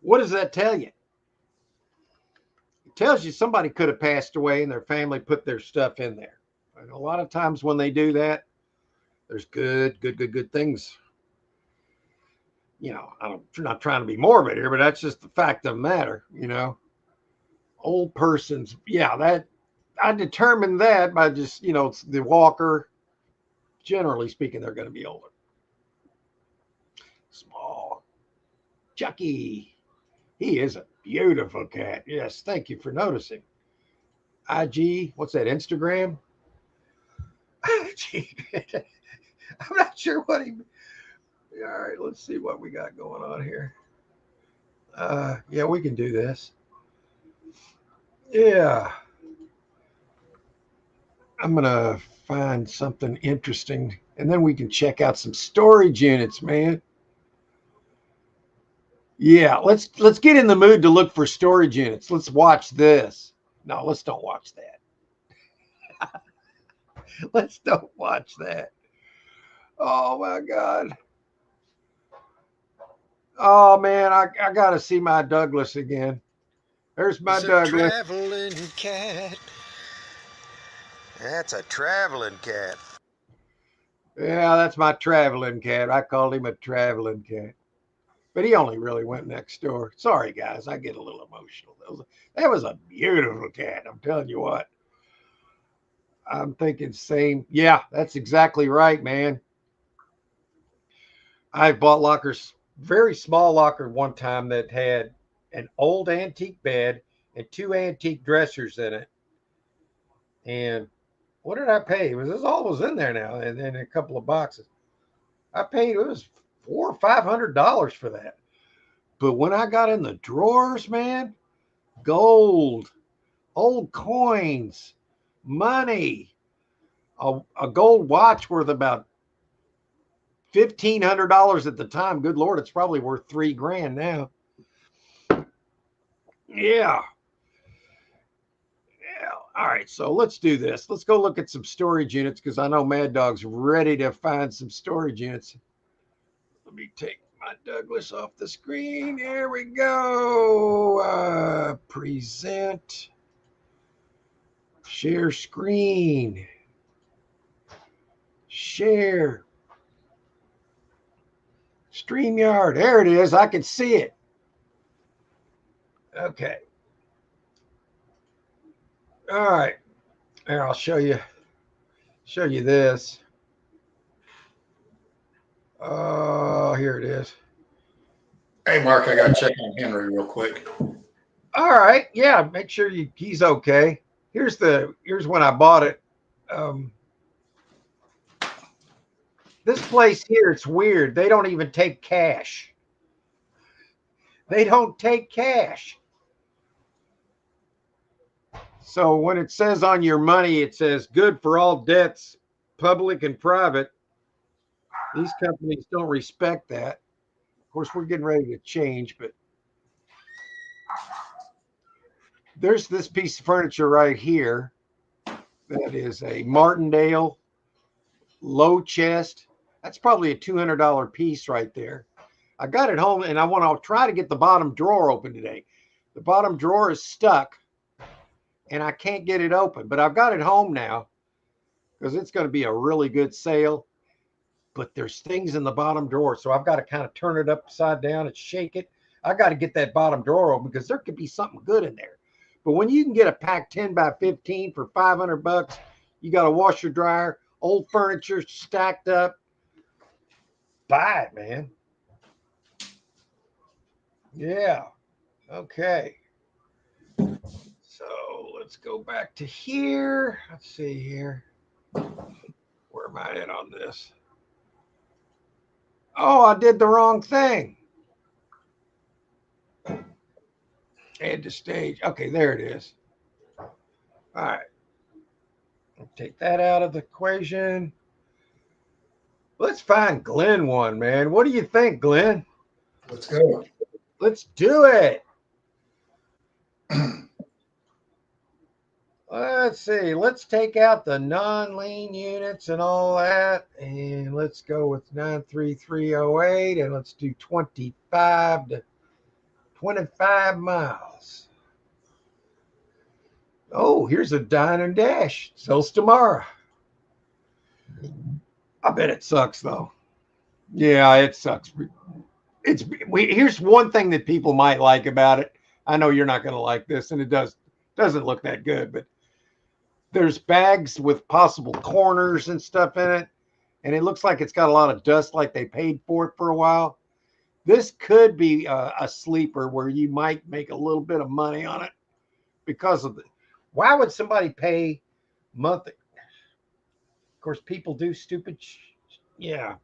What does that tell you? It tells you somebody could have passed away and their family put their stuff in there. And a lot of times when they do that, there's good things. You know, I'm not trying to be morbid here, but that's just the fact of the matter, you know. Old persons, yeah, that I determined that by just, you know, the walker. Generally speaking, they're going to be older. Small. Chucky. He is a beautiful cat. Yes, thank you for noticing. IG, what's that, Instagram? IG. I'm not sure what he... All right, let's see what we got going on here. Yeah, we can do this. Yeah. I'm going to find something interesting, and then we can check out some storage units, man. Yeah, let's get in the mood to look for storage units. Let's watch this. No, let's don't watch that. Let's don't watch that. Oh my God. Oh man, I gotta see my Douglas again. There's my It's a Douglas. traveling cat. That's a traveling cat. Yeah, that's my traveling cat. I called him a traveling cat. But he only really went next door. Sorry, guys. I get a little emotional. That was a beautiful cat. I'm telling you what. I'm thinking same. Yeah, that's exactly right, man. I bought lockers, very small locker one time that had an old antique bed and two antique dressers in it. And what did I pay? It was this all was in there now, and then a couple of boxes. I paid it was $400 or $500 for that. But when I got in the drawers, man, gold, old coins, money, a gold watch worth about $1,500 at the time. Good Lord, it's probably worth $3,000 now. Yeah. Yeah. All right. So let's do this. Let's go look at some storage units because I know Mad Dog's ready to find some storage units. Let me take my Douglas off the screen. There we go. Present. Share screen. Share. StreamYard. There it is. I can see it. Okay. All right. Here, I'll show you this. Oh, here it is. Hey, Mark, I got to check on Henry real quick. All right. Yeah, make sure he's okay. Here's when I bought it. This place here, it's weird. They don't even take cash. They don't take cash. So when it says on your money, it says good for all debts, public and private. These companies don't respect that. Of course, we're getting ready to change, but there's this piece of furniture right here. That is a Martindale low chest. That's probably a $200 piece right there. I got it home and I want to try to get the bottom drawer open today. The bottom drawer is stuck and I can't get it open, but I've got it home now because it's going to be a really good sale. But there's things in the bottom drawer, so I've got to kind of turn it upside down and shake it. I got to get that bottom drawer open because there could be something good in there. But when you can get a pack 10 by 15 for $500, you got a washer dryer, old furniture stacked up. Buy it, man. Yeah. Okay. So let's go back to here. Let's see here. Where am I at on this? Oh, I did the wrong thing. Add to stage. Okay, there it is. All right. Take that out of the equation. Let's find Glenn one, man. What do you think, Glenn? Let's go. Let's do it. Let's see. Let's take out the non-lean units and all that. And let's go with 93308 and let's do 25 to 25 miles. Oh, here's a Dine and Dash. Sells tomorrow. I bet it sucks though. Yeah, it sucks. Here's one thing that people might like about it. I know you're not going to like this, and it doesn't look that good, but there's bags with possible corners and stuff in it, and it looks like it's got a lot of dust, like they paid for it for a while. This could be a sleeper where you might make a little bit of money on it because of the. Why would somebody pay monthly? Of course, people do stupid. Yeah.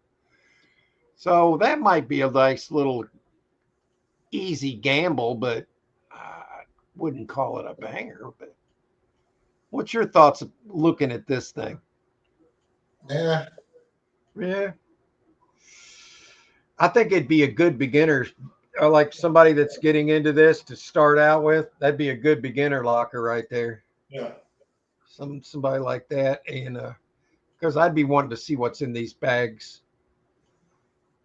So that might be a nice little easy gamble, but I wouldn't call it a banger. But what's your thoughts of looking at this thing? Yeah. Yeah. I think it'd be a good beginner like somebody that's getting into this to start out with, that'd be a good beginner locker right there. Yeah. Somebody like that, and because I'd be wanting to see what's in these bags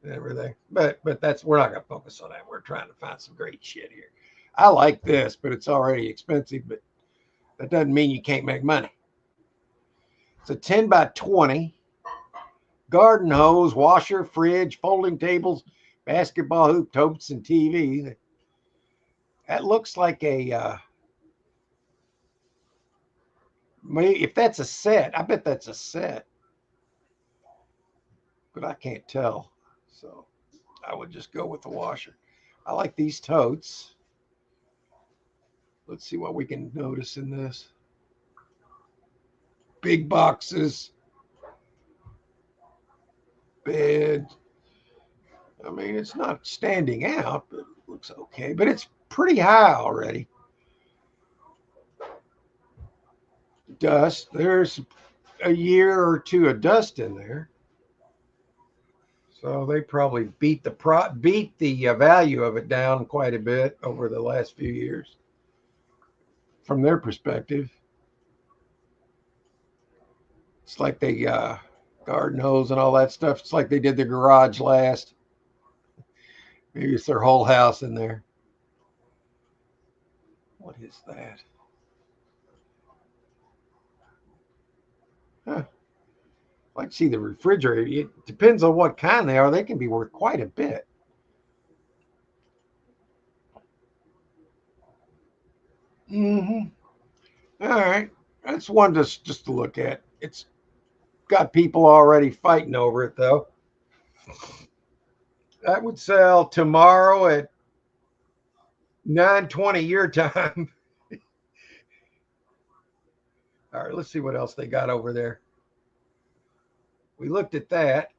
and everything. But that's we're not gonna focus on that. We're trying to find some great shit here. I like this, but it's already expensive. But that doesn't mean you can't make money. It's a 10 by 20 garden hose, washer, fridge, folding tables, basketball hoop, totes, and TV. That looks like a. If that's a set, I bet that's a set. But I can't tell. So I would just go with the washer. I like these totes. Let's see what we can notice in this. Big boxes. Bed. I mean, it's not standing out, but it looks okay. But it's pretty high already. Dust. There's a year or two of dust in there. So they probably beat the value of it down quite a bit over the last few years from their perspective. It's like they garden hose and all that stuff. It's like they did the garage last. Maybe it's their whole house in there. What is that? Huh. I'd like to see the refrigerator. It depends on what kind they are. They can be worth quite a bit. Mm-hmm. All right. That's one just to look at. It's got people already fighting over it, though. That would sell tomorrow at 9:20 your time. All right, let's see what else they got over there. We looked at that.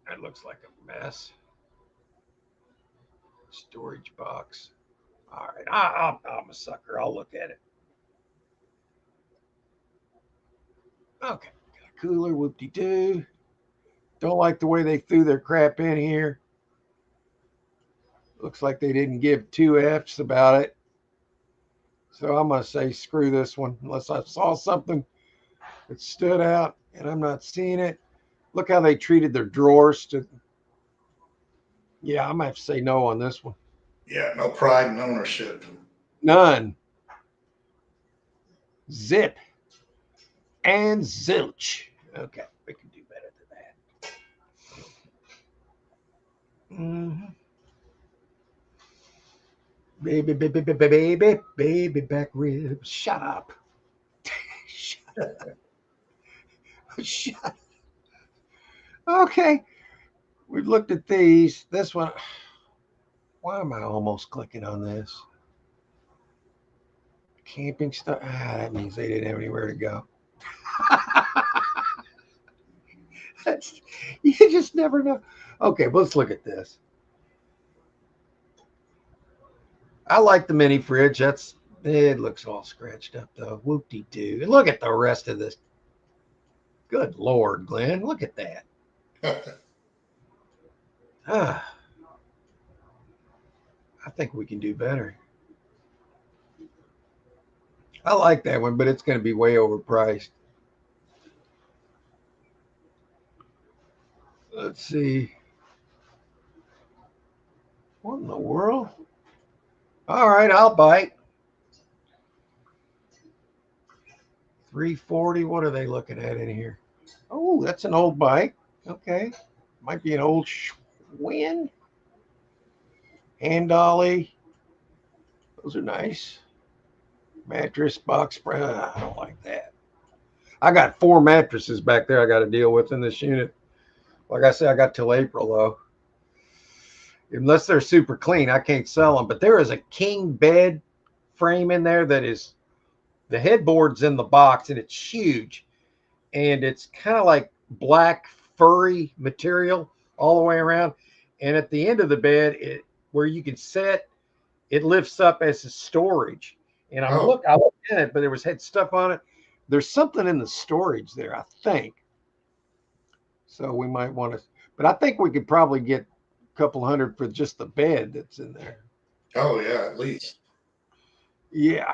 That looks like a mess. Storage box. All right, I'm a sucker. I'll look at it. Okay, got a cooler, whoop-de-doo. Don't like the way they threw their crap in here. Looks like they didn't give two F's about it. So I'm going to say screw this one unless I saw something that stood out and I'm not seeing it. Look how they treated their drawers. Yeah, I'm going to have to say no on this one. Yeah, no pride in ownership. None. Zip and zilch. Okay, we can do better than that. Baby back ribs. Shut up. Shut up. Shut up. Okay. We've looked at these. This one. Why am I almost clicking on this? Camping stuff. That means they didn't have anywhere to go. You just never know. Okay, let's look at this. I like the mini fridge. It looks all scratched up though. Whoop-de-doo. And look at the rest of this. Good Lord, Glenn. Look at that. I think we can do better. I like that one, but it's going to be way overpriced. Let's see. What in the world? All right, I'll bite. 340. What are they looking at in here? Oh, that's an old bike. Okay. Might be an old Schwinn. Hand dolly. Those are nice. Mattress box spring. I don't like that. I got 4 mattresses back there I got to deal with in this unit. Like I said, I got till April though. Unless they're super clean, I can't sell them. But there is a king bed frame in there that is, the headboard's in the box and it's huge. And it's kind of like black furry material all the way around. And at the end of the bed, where you can sit, it lifts up as a storage. And I looked at it, but there had stuff on it. There's something in the storage there, I think. So we might want to, but I think we could probably get couple hundred for just the bed that's in there. Oh yeah, at least. Yeah.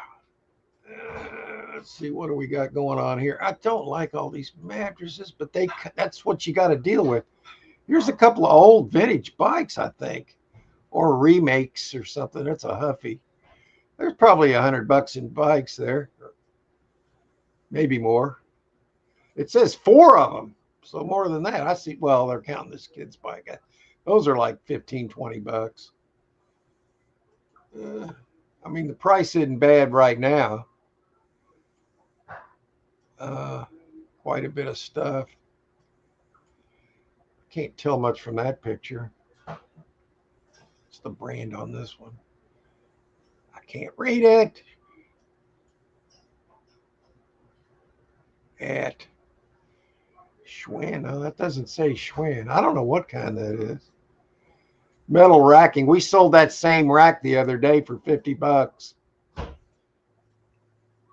Let's see, what do we got going on here? I don't like all these mattresses, but that's what you got to deal with. Here's a couple of old vintage bikes, I think, or remakes or something. That's a Huffy. There's probably $100 in bikes there, maybe more. It says 4 of them, so more than that. I see. Well, they're counting this kid's bike. Those are like $15-20. I mean, the price isn't bad right now. Quite a bit of stuff. Can't tell much from that picture. What's the brand on this one? I can't read it. At Schwinn. Oh, that doesn't say Schwinn. I don't know what kind that is. Metal racking. We sold that same rack the other day for $50.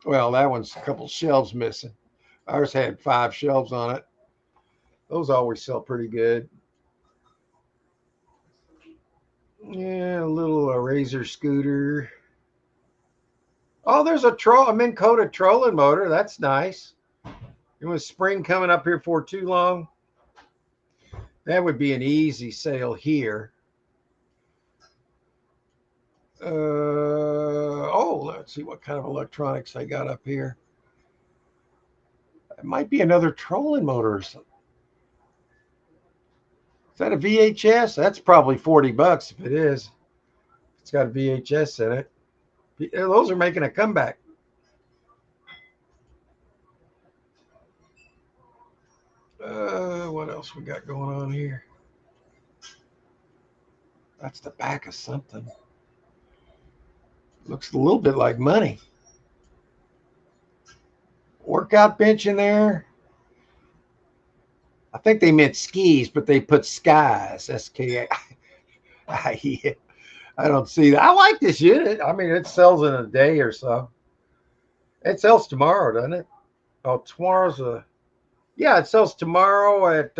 Well, that one's a couple shelves missing. Ours had 5 shelves on it. Those always sell pretty good. Yeah, a little Razor scooter. Oh, there's a Minn Kota trolling motor. That's nice. It was spring coming up here for too long. That would be an easy sale here. Let's see what kind of electronics I got up here. It might be another trolling motor or something. Is that a VHS? That's probably $40 if it is. It's got a VHS in it. Those are making a comeback. What else we got going on here? That's the back of something. Looks a little bit like money. Workout bench in there. I think they meant skis, but they put skies. S-K-A. Yeah. I don't see that. I like this unit. I mean, it sells in a day or so. It sells tomorrow, doesn't it? Oh, tomorrow's yeah, it sells tomorrow at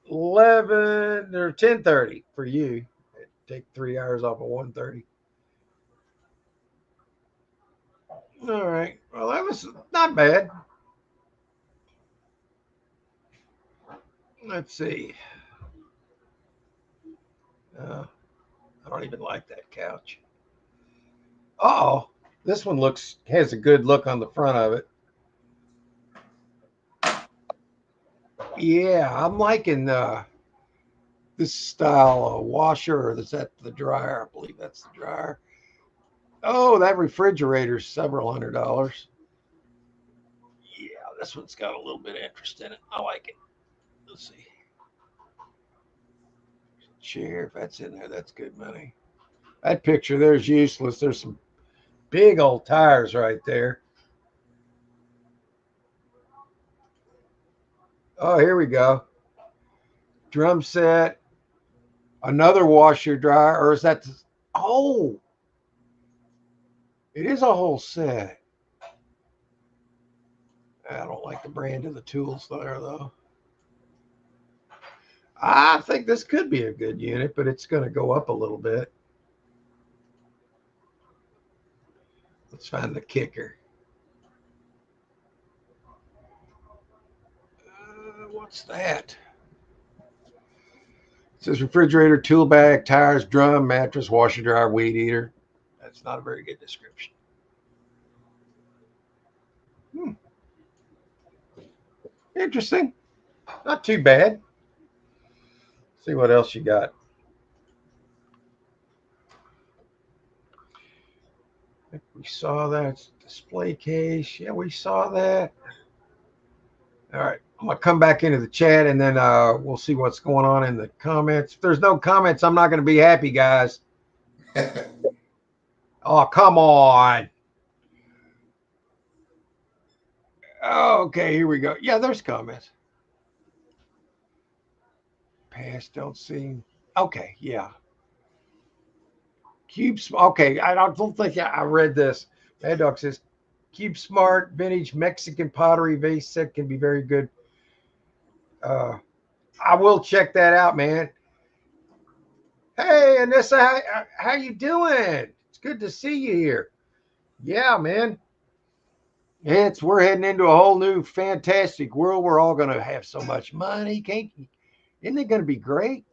11 or 10:30 for you. Take 3 hours off of 1:30. All right. Well, that was not bad. Let's see. I don't even like that couch. Oh, this one has a good look on the front of it. Yeah, I'm liking this style washer. Or is that the dryer? I believe that's the dryer. Oh, that refrigerator's several $100. Yeah, this one's got a little bit of interest in it. I like it. Let's see. Chair, if that's in there, that's good money. That picture there's useless. There's some big old tires right there. Oh, here we go. Drum set. Another washer dryer. Or is that? Oh, it is a whole set. I don't like the brand of the tools there, though. I think this could be a good unit, but it's going to go up a little bit. Let's find the kicker. What's that? It says refrigerator, tool bag, tires, drum, mattress, washer, dryer, weed eater. That's not a very good description. Interesting. Not too bad. See what else you got. I think we saw that display case. Yeah, we saw that. All right. I'm going to come back into the chat and then we'll see what's going on in the comments. If there's no comments, I'm not going to be happy, guys. Oh, come on. Okay, here we go. Yeah, there's comments. Past don't see. Okay, yeah. Cube. Okay, I don't think I read this. Mad Dog says, Cube Smart vintage Mexican pottery vase set can be very good I will check that out, man. Hey, Anissa, how you doing? It's good to see you here. Yeah, man. We're heading into a whole new fantastic world. We're all gonna have so much money. Isn't it gonna be great?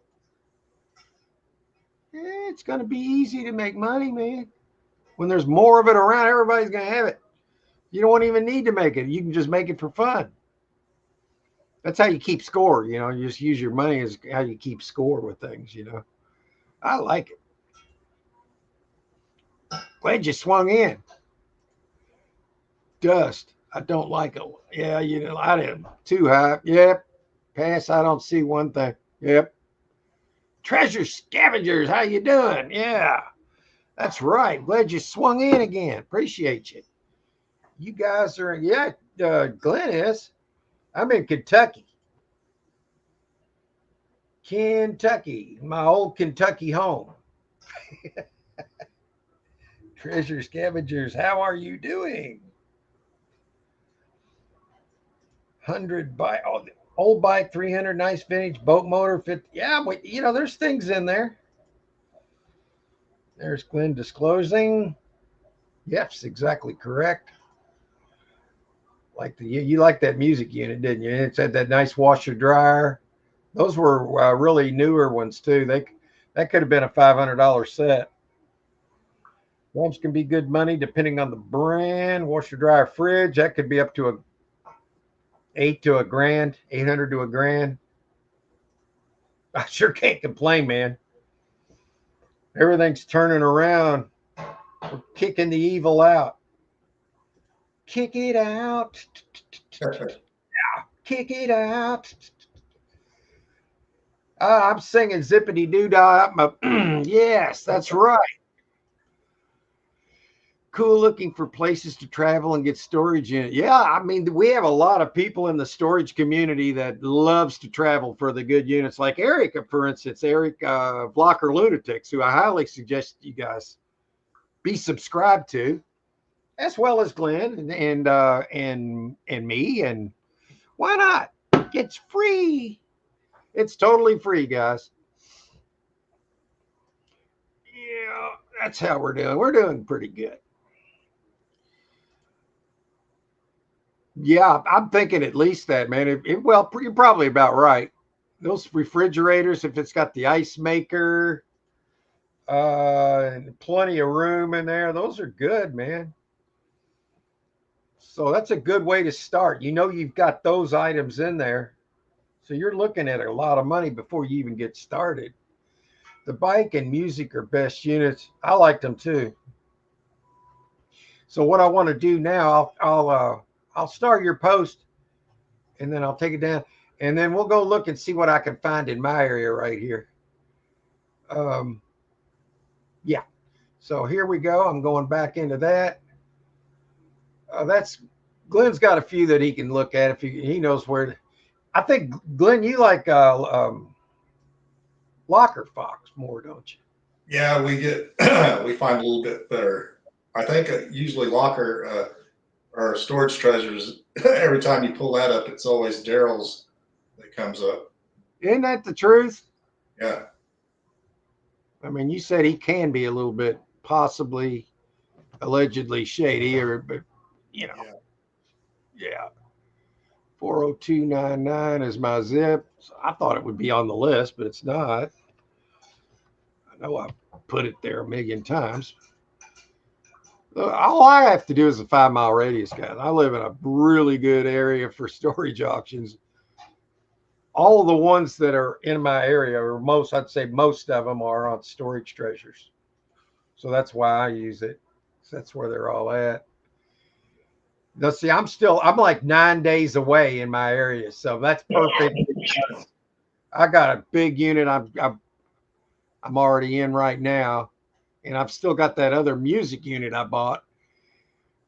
It's gonna be easy to make money, man. When there's more of it around, everybody's gonna have it. You don't even need to make it. You can just make it for fun. That's how you keep score. You just use your money as how you keep score with things. I like it. Glad you swung in. Dust. I don't like it. Yeah, I didn't. Too high. Yep. Pass. I don't see one thing. Yep. Treasure scavengers. How you doing? Yeah. That's right. Glad you swung in again. Appreciate you. You guys are, yeah, Glenn is. I'm in Kentucky. Kentucky, my old Kentucky home. Treasure scavengers, how are you doing? 100 bike, old bike, 300, nice vintage boat motor, 50. Yeah, but there's things in there. There's Glenn disclosing. Yes, exactly correct. You liked that music unit, didn't you? It had that nice washer dryer. Those were really newer ones too. That could have been a $500 set. Lamps can be good money depending on the brand. Washer dryer fridge, that could be up to $800 to $1,000, $800 to $1,000. I sure can't complain, man. Everything's turning around. We're kicking the evil out. Kick it out. Kick it out. I'm singing zippity doo dah. Yes, that's right. Cool, looking for places to travel and get storage in it. Yeah, I mean, we have a lot of people in the storage community that loves to travel for the good units, like Eric, for instance, Eric Blocker Lunatics, who I highly suggest you guys be subscribed to, as well as Glenn and me. And why not? It's free. It's totally free, guys. Yeah, that's how we're doing. We're doing pretty good. Yeah, I'm thinking at least that, man. Well, you're probably about right. Those refrigerators, if it's got the ice maker, and plenty of room in there, those are good, man. So that's a good way to start. You've got those items in there. So you're looking at a lot of money before you even get started. The bike and music are best units. I liked them too. So what I want to do now, I'll start your post, and then I'll take it down, and then we'll go look and see what I can find in my area right here. Yeah. So here we go. I'm going back into that. That's Glenn's got a few that he can look at if he knows where. I think Glenn, you like Locker Fox more, don't you? Yeah, we find a little bit better. I think usually Locker or Storage Treasures. Every time you pull that up, it's always Daryl's that comes up. Isn't that the truth? Yeah. I mean, you said he can be a little bit possibly allegedly shady, but yeah. 40299 is my zip. So I thought it would be on the list, but it's not. I know I've put it there a million times. All I have to do is a 5-mile radius, guys. I live in a really good area for storage auctions. All of the ones that are in my area, or I'd say most of them are on Storage Treasures. So that's why I use it. So that's where they're all at. Now, see, I'm like 9 days away in my area. So that's perfect. I got a big unit I'm already in right now. And I've still got that other music unit I bought.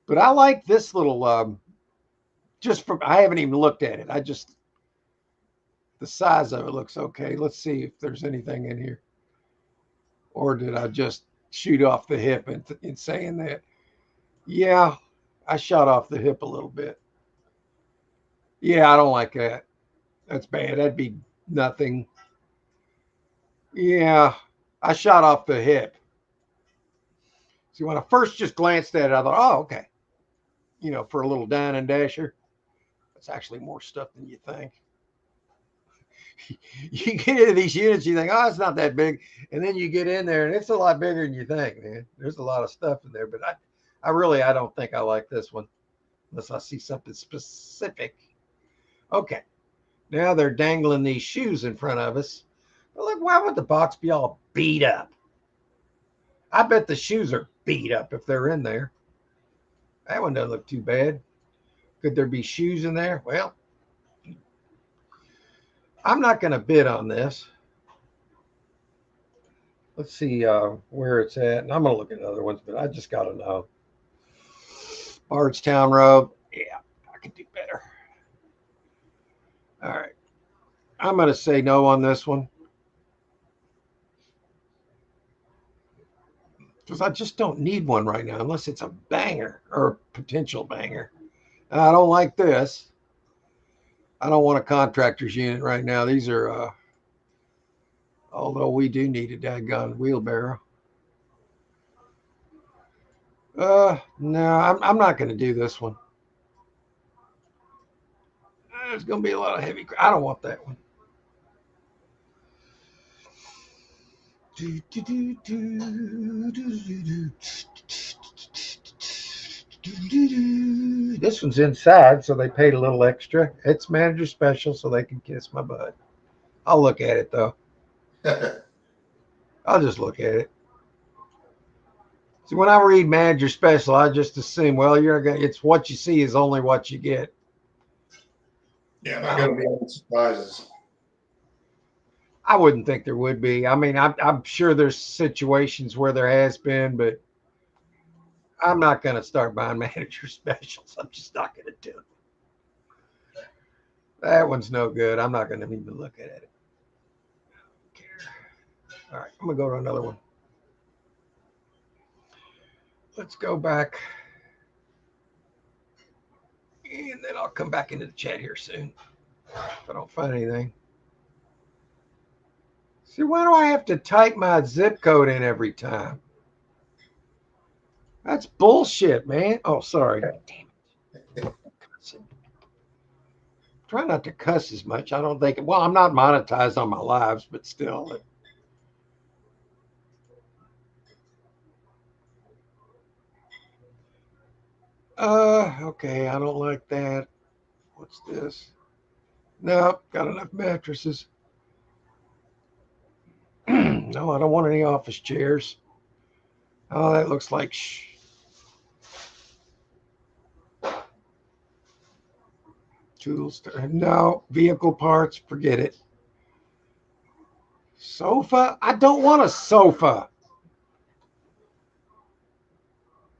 But I like this little, I haven't even looked at it. The size of it looks okay. Let's see if there's anything in here. Or did I just shoot off the hip in saying that? Yeah, I shot off the hip a little bit. Yeah, I don't like that. That's bad. Nothing. Yeah, I shot off the hip. See, when I first just glanced at it, I thought, oh, okay. You know, for a little dine and dasher, that's actually more stuff than you think. You get into these units, you think, oh, it's not that big. And then you get in there and it's a lot bigger than you think, man. There's a lot of stuff in there. But I don't think I like this one unless I see something specific. Okay. Now they're dangling these shoes in front of us. But look, why would the box be all beat up? I bet the shoes are beat up if they're in there. That one doesn't look too bad. Could there be shoes in there? Well, I'm not going to bid on this. Let's see where it's at. And I'm going to look at other ones, but I just got to know. Bardstown Road. Yeah, I can do better. All right. I'm going to say no on this one. Because I just don't need one right now unless it's a banger or a potential banger. And I don't like this. I don't want a contractor's unit right now. These are, although we do need a daggone wheelbarrow. No, I'm not going to do this one. There's going to be a lot of heavy. I don't want that one. This one's inside, so they paid a little extra. It's manager special, so they can kiss my butt. I'll look at it though. I'll just look at it. See, when I read manager special, I just assume, well, you're gonna. It's what you see is only what you get. Yeah, not going to be any surprises. I wouldn't think there would be. I mean, I'm sure there's situations where there has been, but I'm not going to start buying manager specials. I'm just not going to do it. That one's no good. I'm not going to even look at it. All right, I'm going to go to another one. Let's go back. And then I'll come back into the chat here soon if I don't find anything. See, why do I have to type my zip code in every time? That's bullshit, man. Oh, sorry. Damn it. Try not to cuss as much. I don't think. Well, I'm not monetized on my lives, but still. Okay. I don't like that. What's this? No, got enough mattresses. No, I don't want any office chairs. Oh, that looks like tools. No, vehicle parts. Forget it. Sofa? I don't want a sofa.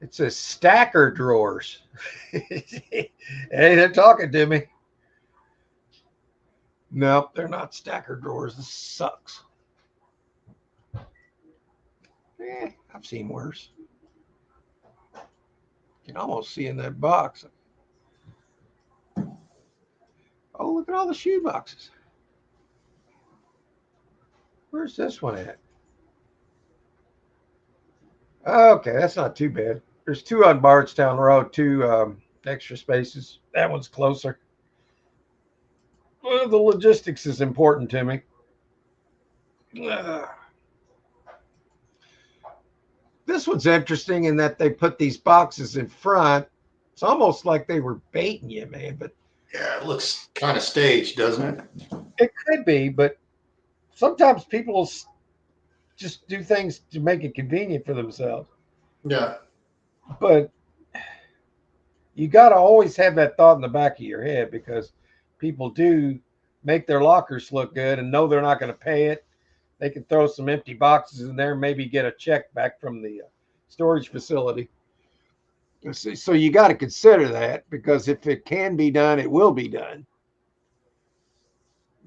It says stacker drawers. Hey, they're talking to me. Nope, they're not stacker drawers. This sucks. I've seen worse. You can almost see in that box. Oh, look at all the shoe boxes. Where's this one at? Okay, that's not too bad. There's two on Bardstown Road, two extra spaces. That one's closer. Well, the logistics is important to me. This one's interesting in that they put these boxes in front. It's almost like they were baiting you, man. But yeah, it looks kind of staged, doesn't it? It could be, but sometimes people just do things to make it convenient for themselves. Yeah. But you got to always have that thought in the back of your head because people do make their lockers look good and know they're not going to pay it. They can throw some empty boxes in there, maybe get a check back from the storage facility. So you got to consider that because if it can be done, it will be done.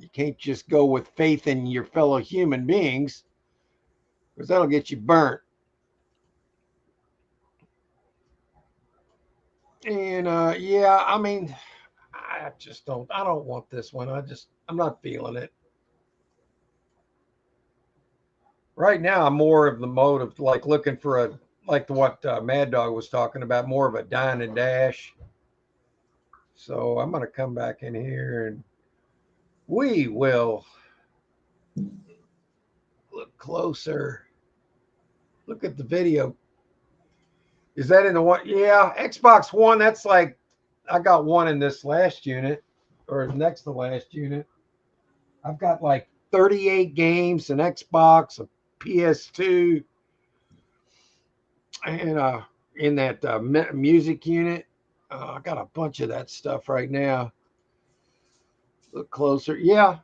You can't just go with faith in your fellow human beings because that'll get you burnt. And yeah, I mean, I don't want this one. I'm not feeling it. right now I'm more of the mode of like looking for a like what Mad Dog was talking about, more of a dine and dash. So I'm gonna come back in here and we will look closer. Look at the video. Is that in the one? Yeah, Xbox One. That's like I got one in this last unit or next to last unit. I've got like 38 games, an Xbox, a PS2, and in that music unit. I got a bunch of that stuff right now. Look closer. Yeah,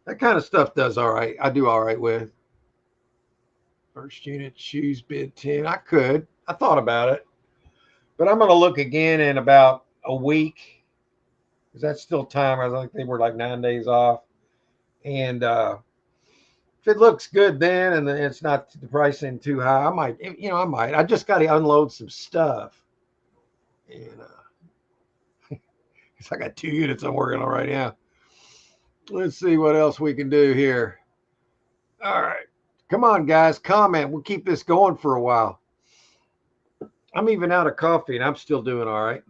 that kind of stuff does all right. I do all right with. First unit shoes bid 10. I could. I thought about it. But I'm going to look again in about a week. Because that's still time. I think they were like 9 days off. And if it looks good then and it's not the pricing too high, I might, I might. I just got to unload some stuff. And I got 2 units I'm working on right now. Let's see what else we can do here. All right. Come on, guys. Comment. We'll keep this going for a while. I'm even out of coffee and I'm still doing all right.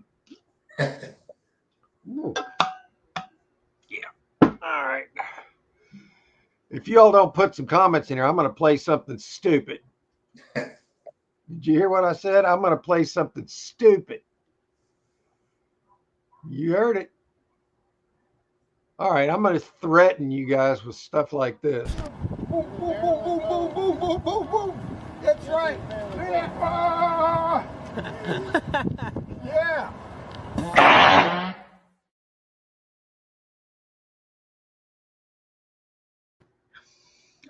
Ooh. Yeah. All right. If you all don't put some comments in here, I'm going to play something stupid. Did you hear what I said? I'm going to play something stupid. You heard it. All right. I'm going to threaten you guys with stuff like this. Boom, boom, boom, boom, boom, boom, boom, boom, boom. That's right. Yeah.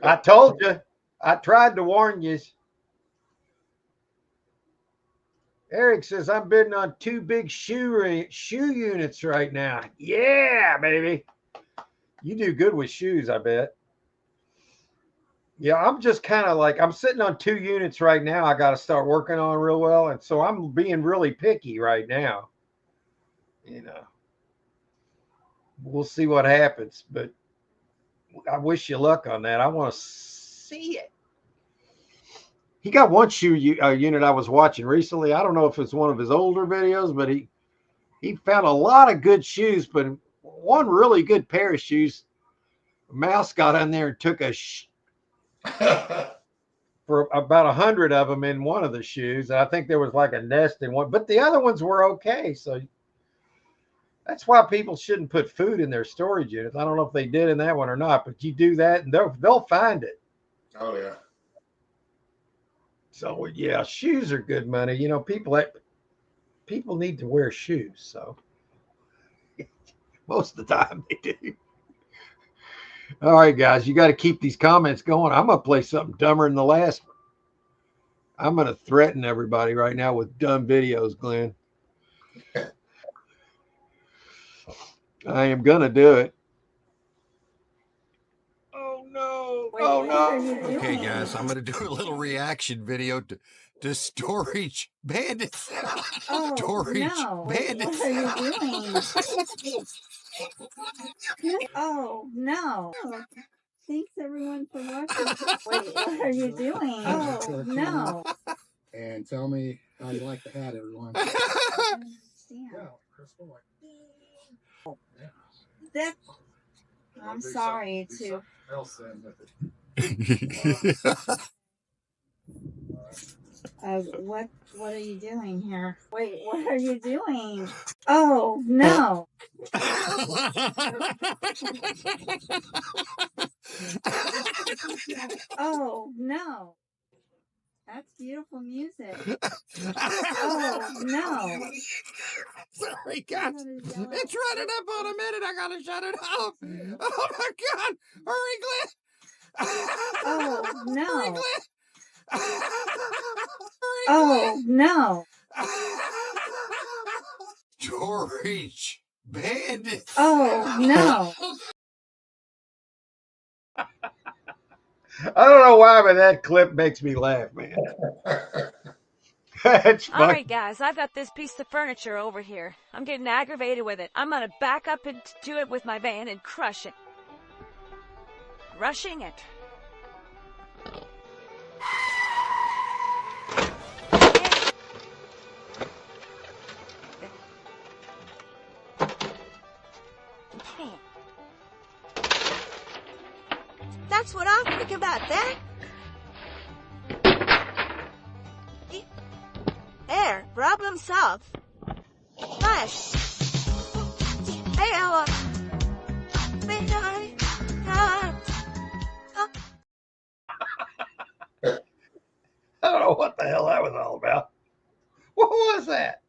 I told you. I tried to warn you. Eric says, I'm bidding on 2 big shoe units right now. Yeah, baby. You do good with shoes, I bet. Yeah, I'm just kind of like, I'm sitting on 2 units right now. I got to start working on real well. And so I'm being really picky right now. We'll see what happens. But I wish you luck on that. I want to see it. He got one shoe unit I was watching recently. I don't know if it's one of his older videos, but he found a lot of good shoes, but one really good pair of shoes. A mouse got in there and took for about 100 of them in one of the shoes. I think there was like a nest in one, but the other ones were okay. So that's why people shouldn't put food in their storage units. I don't know if they did in that one or not, but you do that and they'll find it. Oh yeah. So yeah, shoes are good money. People need to wear shoes. So most of the time they do. All right, guys, you got to keep these comments going. I'm going to play something dumber than the last one. I'm going to threaten everybody right now with dumb videos, Glenn. I am going to do it. Oh, no. Oh, no. Okay, guys, I'm going to do a little reaction video to storage bandits. Oh, Storage no. bandits. What are you doing? Oh, no. Oh, thanks, everyone, for watching. Wait, what are you doing? Oh, no. And tell me how you like the hat, everyone. I don't understand. That, I'm sorry to. What are you doing here? Wait, what are you doing? Oh, no. Oh, no. That's beautiful music. Oh, no. Sorry, guys. It's running up on a minute. I gotta shut it off. Oh my God! Hurry, Glenn! Oh, no. Hurry, Glenn! Hurry, Oh, no. Storage bandits. Oh, no. I don't know why, but that clip makes me laugh, man. That's All right, guys, I've got this piece of furniture over here. I'm getting aggravated with it. I'm gonna back up into it with my van and crush it. rushing it. That's what I think about that. There, problem solved. Flash. Hey, I don't know what the hell that was all about. What was that?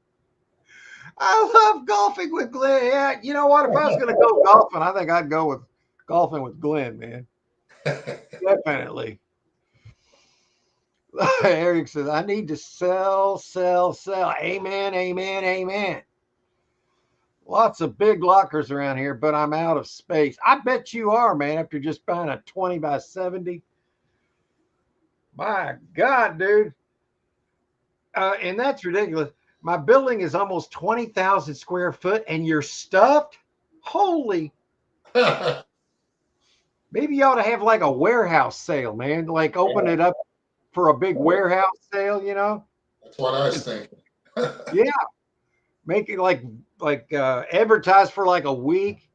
I love golfing with Glenn. Yeah, you know what? If I was going to go golfing, I think I'd go with golfing with Glenn, man. Definitely. Eric says, I need to sell, sell, sell. Amen, amen, amen. Lots of big lockers around here, but I'm out of space. I bet you are, man, after just buying a 20 by 70. My God, dude. And that's ridiculous. My building is almost 20,000 square foot and you're stuffed? Holy. Maybe you ought to have like a warehouse sale, man. Like open it up for a big warehouse sale, you know? That's what I was thinking. Yeah. Make it like advertise for like a week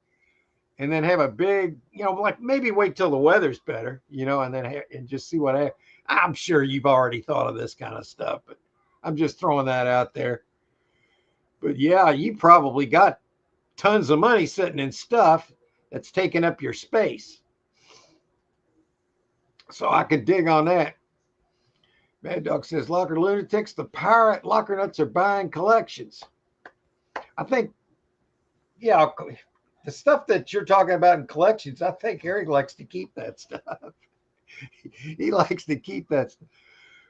and then have a big, you know, like maybe wait till the weather's better, you know, and then and just see what happens. I'm sure you've already thought of this kind of stuff, but I'm just throwing that out there. But yeah, you probably got tons of money sitting in stuff that's taking up your space. So I could dig on that. Mad Dog says, Locker Lunatics, the pirate locker nuts are buying collections. I think, yeah, the stuff that you're talking about in collections, I think Eric likes to keep that stuff. He likes to keep that stuff.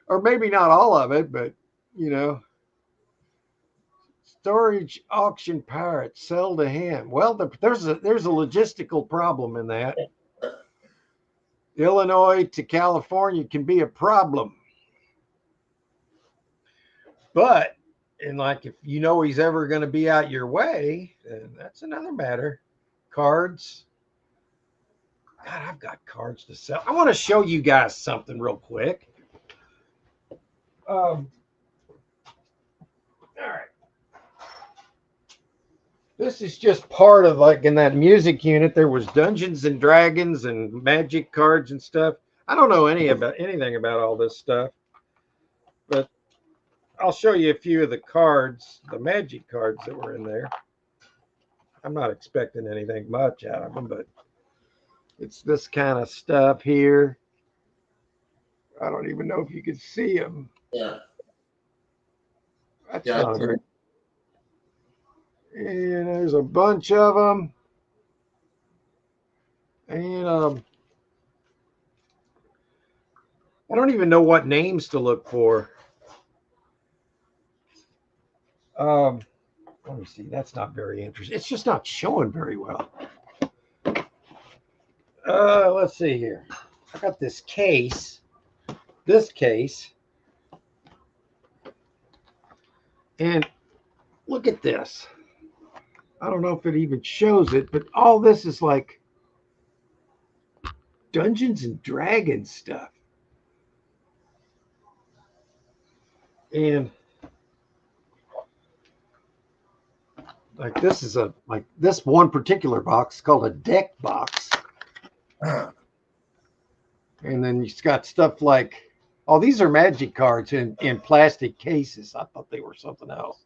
Or maybe not all of it, but, you know. Storage auction pirate, sell to him. Well, there's a logistical problem in that. Illinois to California can be a problem. But, and like if you know he's ever going to be out your way, then that's another matter. Cards. God, I've got cards to sell. I want to show you guys something real quick. All right. This is just part of like in that music unit, there was Dungeons and Dragons and magic cards and stuff. I don't know anything about all this stuff, but I'll show you a few of the cards, the magic cards that were in there. I'm not expecting anything much out of them, but it's this kind of stuff here. I don't even know if you can see them. Yeah. That's Yeah, not great. And there's a bunch of them. And I don't even know what names to look for. Let me see. That's not very interesting. It's just not showing very well. Let's see here. I got this case. And look at this. I don't know if it even shows it, but all this is like Dungeons and Dragons stuff. And like this is like this one particular box called a deck box. And then you've got stuff like, oh, these are magic cards in plastic cases. I thought they were something else.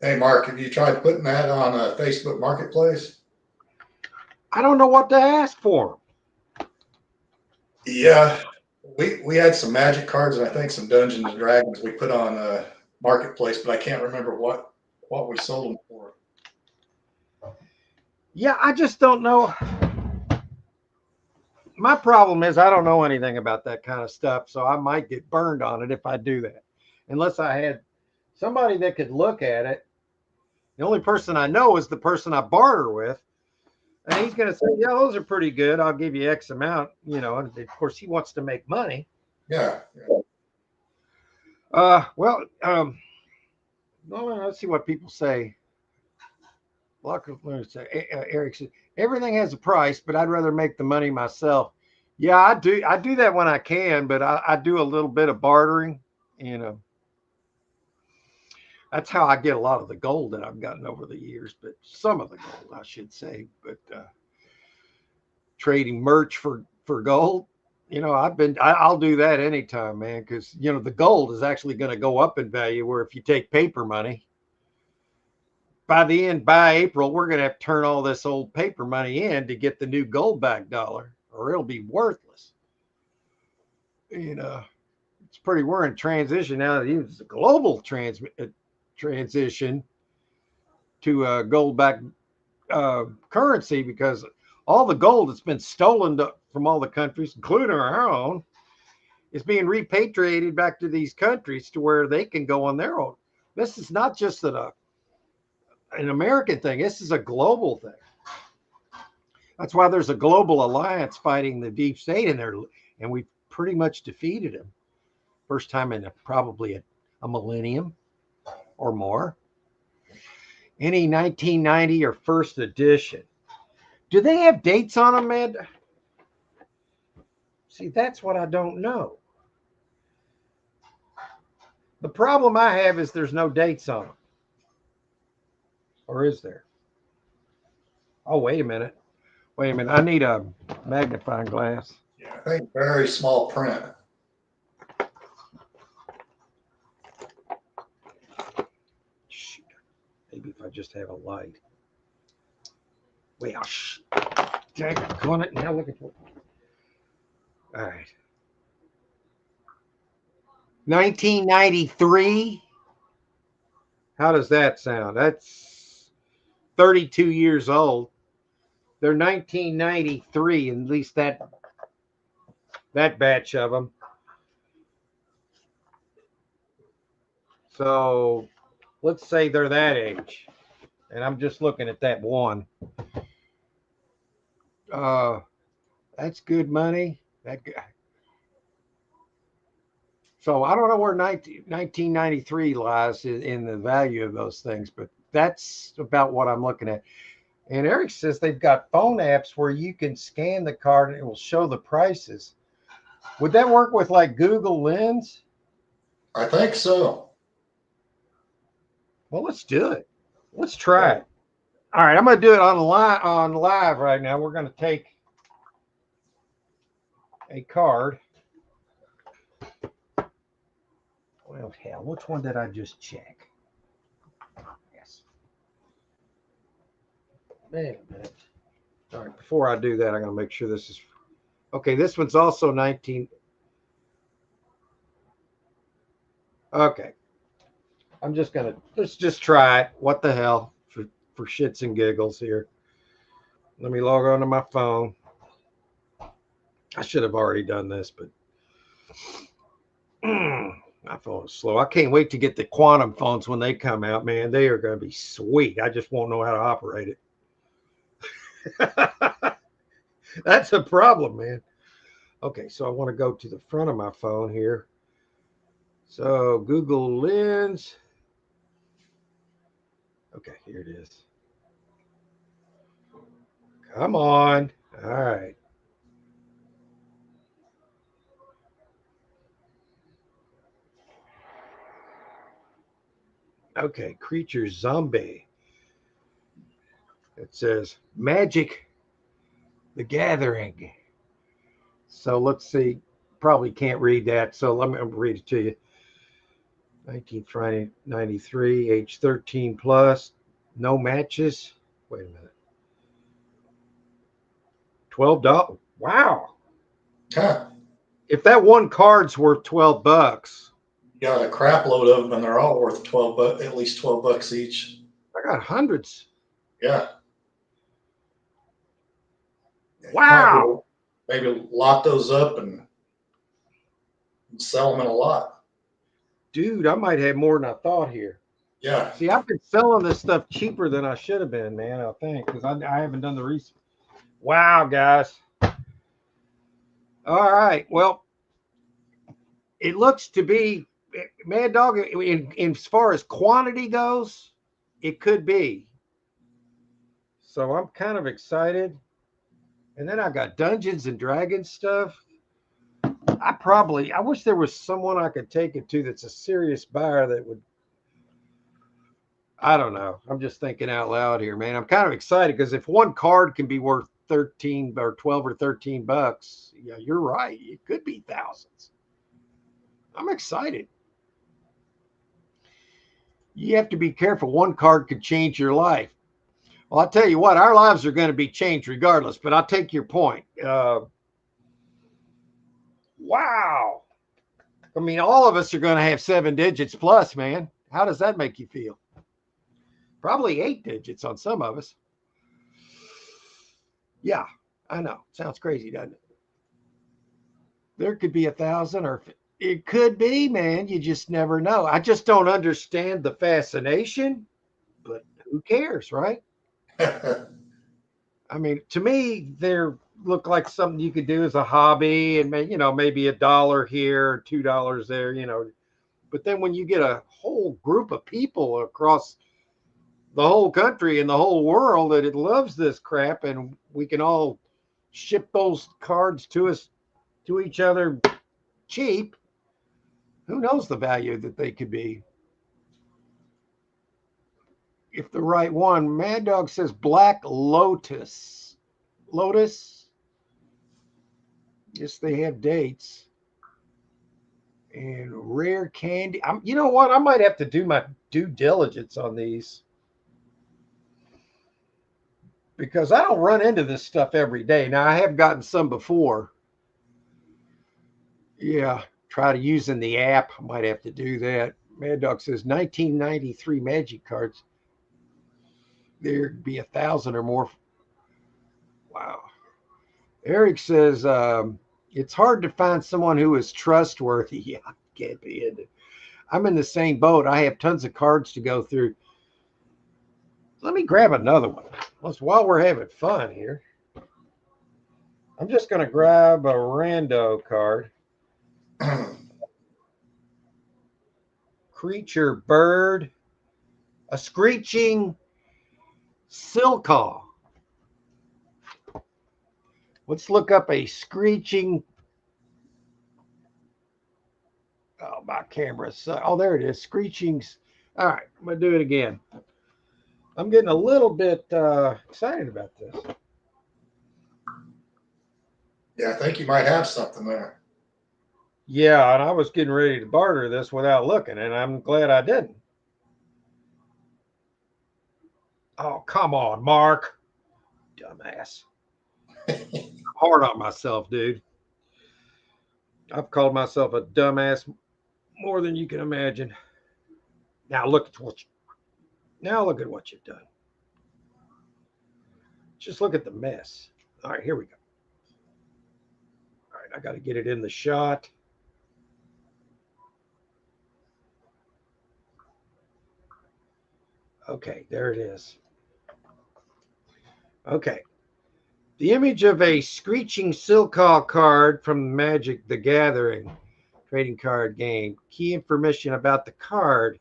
Hey, Mark, have you tried putting that on a Facebook Marketplace? I don't know what to ask for. Yeah, we had some magic cards and I think some Dungeons and Dragons we put on a Marketplace, but I can't remember what we sold them for. Yeah, I just don't know. My problem is I don't know anything about that kind of stuff, so I might get burned on it if I do that. Unless I had somebody that could look at it. The only person I know is the person I barter with. And he's going to say, yeah, those are pretty good. I'll give you X amount, you know, and of course he wants to make money. Yeah. Well, let's see what people say. Eric said, everything has a price, but I'd rather make the money myself. Yeah, I do. I do that when I can, but I do a little bit of bartering. You know, that's how I get a lot of the gold that I've gotten over the years, but some of the gold, I should say. But trading merch for gold, you know, I'll do that anytime, man, because you know the gold is actually going to go up in value. Where if you take paper money, by April, we're going to have to turn all this old paper money in to get the new gold back dollar, or it'll be worthless. You know, it's pretty. We're in transition now. It's a global transition to gold back currency because all the gold that's been stolen from all the countries, including our own, is being repatriated back to these countries to where they can go on their own. This is not just an American thing. This is a global thing. That's why there's a global alliance fighting the deep state in there, and we've pretty much defeated them. First time in probably a millennium or more. Any 1990 or first edition. Do they have dates on them, Ed? See, that's what I don't know. The problem I have is there's no dates on them. Or is there? Oh, wait a minute. Wait a minute. I need a magnifying glass. Yeah, I think very small print. Shoot. Maybe if I just have a light. Wait, dang, go on it now. Looking for it. All right. 1993. How does that sound? That's 32 years old. They're 1993, at least that batch of them. So let's say they're that age. And I'm just looking at that one. That's good money. That guy. So I don't know where 1993 lies in the value of those things, but that's about what I'm looking at. And Eric says they've got phone apps where you can scan the card and it will show the prices. Would that work with like Google Lens? I think so. Well, let's do it. Let's try it. All right, I'm going to do it on live right now. We're going to take a card. Well, hell, which one did I just check? Yes. Wait a minute. All right, before I do that, I'm going to make sure this is okay. This one's also 19. Okay. I'm just going to let's just try it. What the hell for shits and giggles here. Let me log on to my phone. I should have already done this, but my phone is slow. I can't wait to get the quantum phones when they come out, man. They are going to be sweet. I just won't know how to operate it. That's a problem, man. Okay, so I want to go to the front of my phone here. So Google Lens. Okay, here it is. Come on. All right. Okay, creature zombie. It says Magic the Gathering. So let's see. Probably can't read that. So let me read it to you. 1993, age 13 plus, no matches. Wait a minute. $12. Wow. Huh. If that one card's worth $12, You got a crap load of them, and they're all worth $12, at least $12 each. I got hundreds. Yeah. Wow. Maybe lock those up and sell them in a lot. Dude, I might have more than I thought here. Yeah. See, I've been selling this stuff cheaper than I should have been, man, I think, because I haven't done the research. Wow, guys. All right. Well, it looks to be, Mad Dog, in as far as quantity goes, it could be. So I'm kind of excited. And then I got Dungeons and Dragons stuff. I wish there was someone I could take it to that's a serious buyer that would, I don't know. I'm just thinking out loud here, man. I'm kind of excited because if one card can be worth 13 or 12 or 13 bucks, yeah, you're right. It could be thousands. I'm excited. You have to be careful. One card could change your life. Well, I'll tell you what, our lives are going to be changed regardless, but I'll take your point. Wow. I mean, all of us are going to have 7 digits plus, man. How does that make you feel? Probably 8 digits on some of us. Yeah, I know. Sounds crazy, doesn't it? There could be 1,000 or it could be, man. You just never know. I just don't understand the fascination, but who cares, right? I mean, to me, they look like something you could do as a hobby and, maybe $1 here, $2 there. But then when you get a whole group of people across the whole country and the whole world that it loves this crap and we can all ship those cards to each other cheap, who knows the value that they could be if the right one. Mad Dog says Black Lotus. Lotus. Yes, they have dates. And Rare Candy. You know what? I might have to do my due diligence on these because I don't run into this stuff every day. Now, I have gotten some before. Yeah, try to using the app. I might have to do that. Mad Dog says 1993 Magic cards. There'd be 1,000 or more. Wow. Eric says it's hard to find someone who is trustworthy. Yeah, can't be in it. I'm in the same boat. I have tons of cards to go through. Let me grab another one. While we're having fun here, I'm just going to grab a rando card. Creature bird, a screeching silcaw. Let's look up a screeching. Oh, my camera's. Oh, there it is. Screechings. All right, I'm going to do it again. I'm getting a little bit excited about this. Yeah, I think you might have something there. Yeah, and I was getting ready to barter this without looking, and I'm glad I didn't. Oh, come on, Mark. Dumbass. Hard on myself, dude. I've called myself a dumbass more than you can imagine. Now look at what you've done. Just look at the mess. All right, here we go. All right, I got to get it in the shot. Okay, there it is. Okay. The image of a screeching silcaw card from Magic the Gathering trading card game. Key information about the card.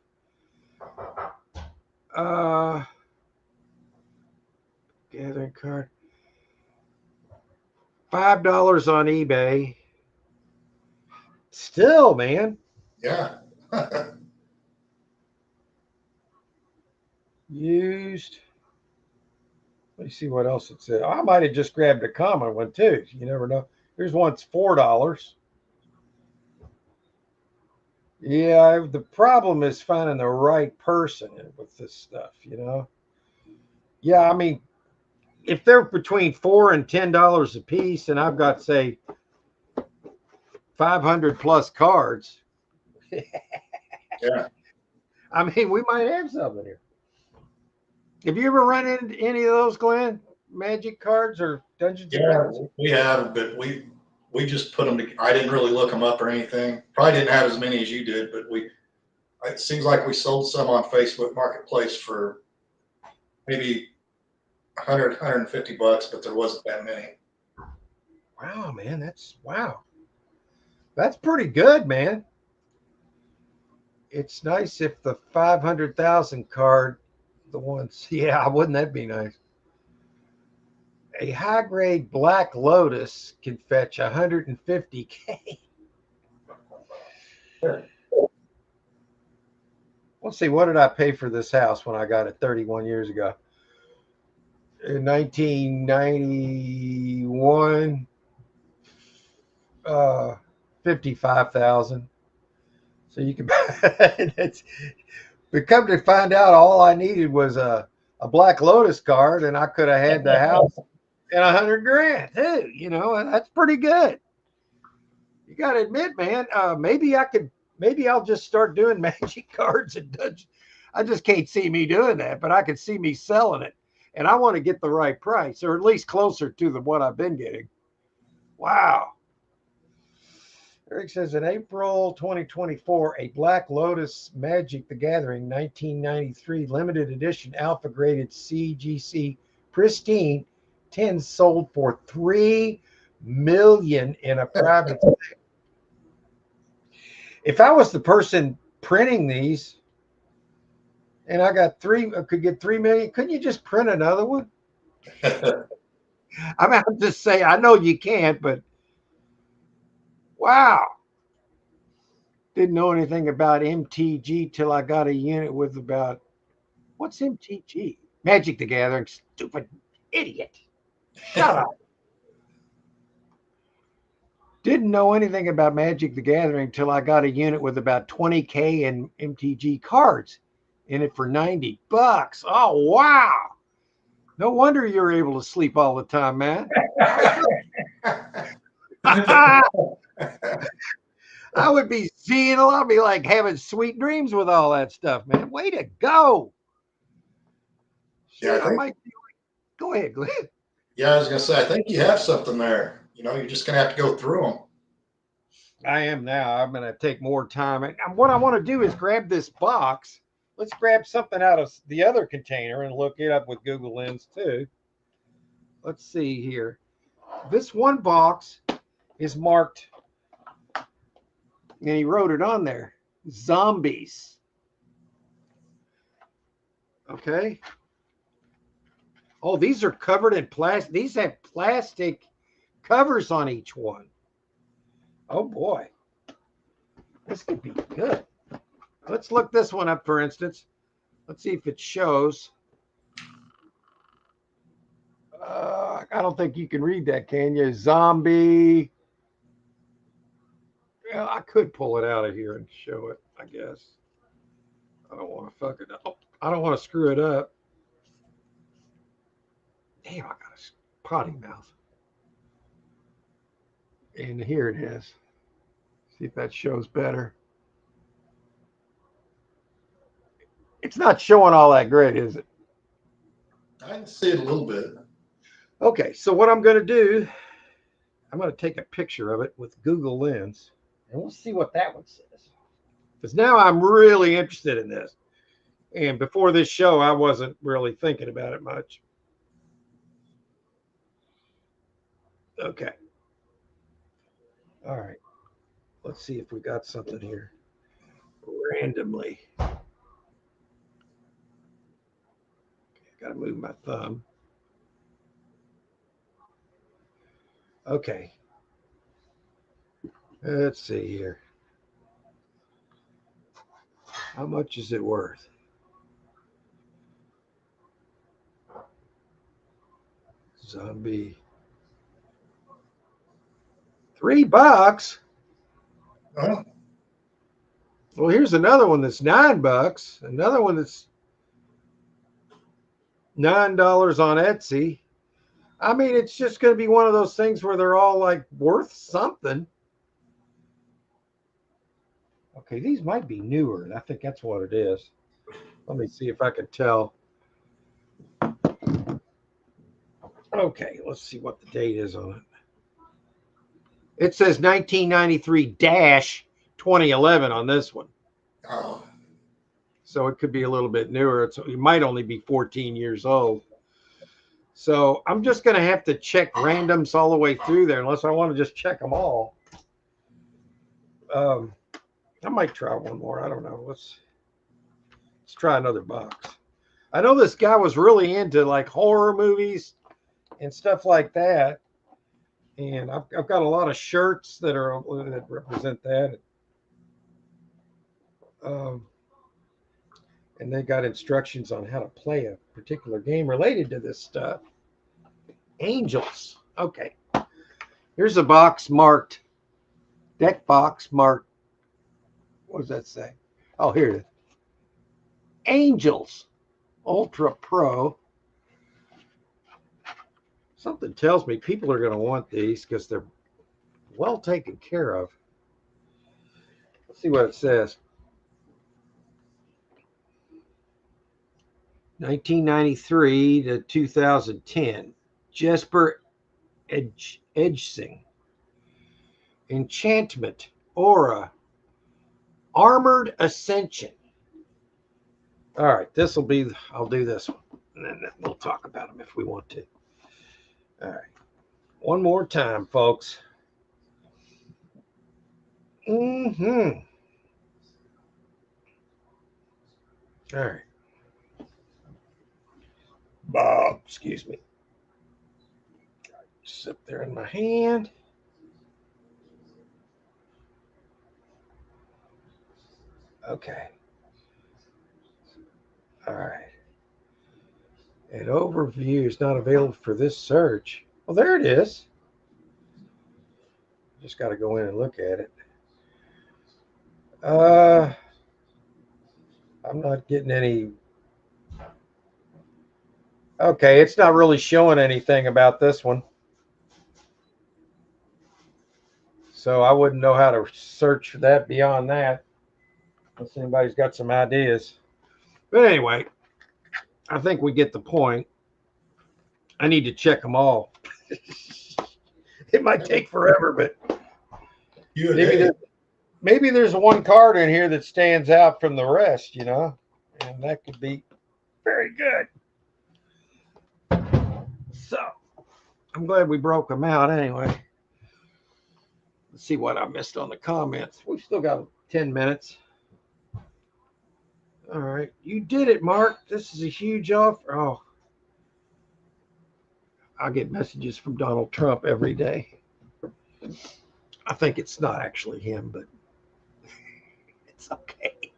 Gathering card. $5 on eBay. Still, man. Yeah. Used. Let me see what else it said. I might have just grabbed a common one too. You never know. Here's one's $4. Yeah, the problem is finding the right person with this stuff, Yeah, I mean, if they're between $4 and $10 a piece, and I've got, say, 500 plus cards. Yeah. I mean, we might have something here. Have you ever run into any of those, Glenn? Magic cards or Dungeons and Dragons? We have, but we just put them. I didn't really look them up or anything. Probably didn't have as many as you did, but it seems like we sold some on Facebook Marketplace for maybe 100, 150 bucks, but there wasn't that many. Wow, man, wow. That's pretty good, man. It's nice if the 500,000 card, the ones, yeah, wouldn't that be nice? A high grade Black Lotus can fetch 150K. Let's see, what did I pay for this house when I got it 31 years ago? In 1991, 55,000. So you can it's, but come to find out, all I needed was a Black Lotus card, and I could have had the house and 100 grand too. You know, and that's pretty good. You got to admit, man. Maybe I'll just start doing magic cards and Dutch. I just can't see me doing that, but I can see me selling it, and I want to get the right price, or at least closer to what I've been getting. Wow. Eric says in April 2024, a Black Lotus Magic the Gathering 1993 limited edition alpha graded CGC pristine 10 sold for $3 million in a private sale. If I was the person printing these and I could get 3 million, couldn't you just print another one? I mean, I'm just saying, I know you can't, but wow. Didn't know anything about MTG till I got a unit with about, what's MTG? Magic the Gathering, stupid idiot. Shut up. Didn't know anything about Magic the Gathering till I got a unit with about 20K in MTG cards in it for $90. Oh, wow. No wonder you're able to sleep all the time, man. I would be seeing a lot. I'd be like having sweet dreams with all that stuff, man. Way to go. Yeah, I might go ahead, Glenn. Yeah, I was gonna say, I think you have something there. You know, you're just gonna have to go through them. I am now. I'm gonna take more time. And what I want to do is grab this box. Let's grab something out of the other container and look it up with Google Lens too. Let's see here. This one box is marked, and he wrote it on there, zombies. Okay. Oh, these are covered in plastic. These have plastic covers on each one. Oh boy. This could be good. Let's look this one up, for instance. Let's see if it shows. I don't think you can read that, can you? Zombie. Well, I could pull it out of here and show it, I guess. I don't want to fuck it up. I don't want to screw it up. Damn, I got a potty mouth. And here it is. See if that shows better. It's not showing all that great, is it? I can see it a little bit. Okay, so what I'm going to do, I'm going to take a picture of it with Google Lens, and we'll see what that one says. Because now I'm really interested in this. And before this show, I wasn't really thinking about it much. Okay. All right. Let's see if we got something here randomly. Okay, got to move my thumb. Okay. Let's see here. How much is it worth? Zombie. $3. Well, Well, here's another one that's $9. Another one that's $9 on Etsy. I mean, it's just going to be one of those things where they're all like worth something. Okay, these might be newer. I think that's what it is. Let me see if I can tell. Okay, let's see what the date is on it. It says 1993-2011 on this one. oh, So it could be a little bit newer. It might only be 14 years old. So I'm just going to have to check randoms all the way through there, unless I want to just check them all. I might try one more. I don't know. Let's try another box. I know this guy was really into like horror movies and stuff like that. And I've got a lot of shirts that represent that. Um, and they got instructions on how to play a particular game related to this stuff. Angels. Okay. Here's a box marked, deck box marked. What does that say? Oh, here it is. Angels Ultra Pro. Something tells me people are going to want these because they're well taken care of. Let's see what it says. 1993 to 2010. Jesper Edgesing. Enchantment. Aura. Armored Ascension. All right, I'll do this one. And then we'll talk about them if we want to. All right. One more time, folks. Mm-hmm. All right. Bob, excuse me. Sit there in my hand. Okay. All right. An overview is not available for this search. Well, there it is. Just got to go in and look at it. I'm not getting any. Okay, it's not really showing anything about this one. So I wouldn't know how to search for that beyond that. Unless anybody's got some ideas. But anyway, I think we get the point. I need to check them all. It might take forever, but maybe there's one card in here that stands out from the rest, and that could be very good. So I'm glad we broke them out anyway. Let's see what I missed on the comments. We've still got 10 minutes. All right. You did it, Mark. This is a huge offer. Oh, I get messages from Donald Trump every day. I think it's not actually him, but it's okay.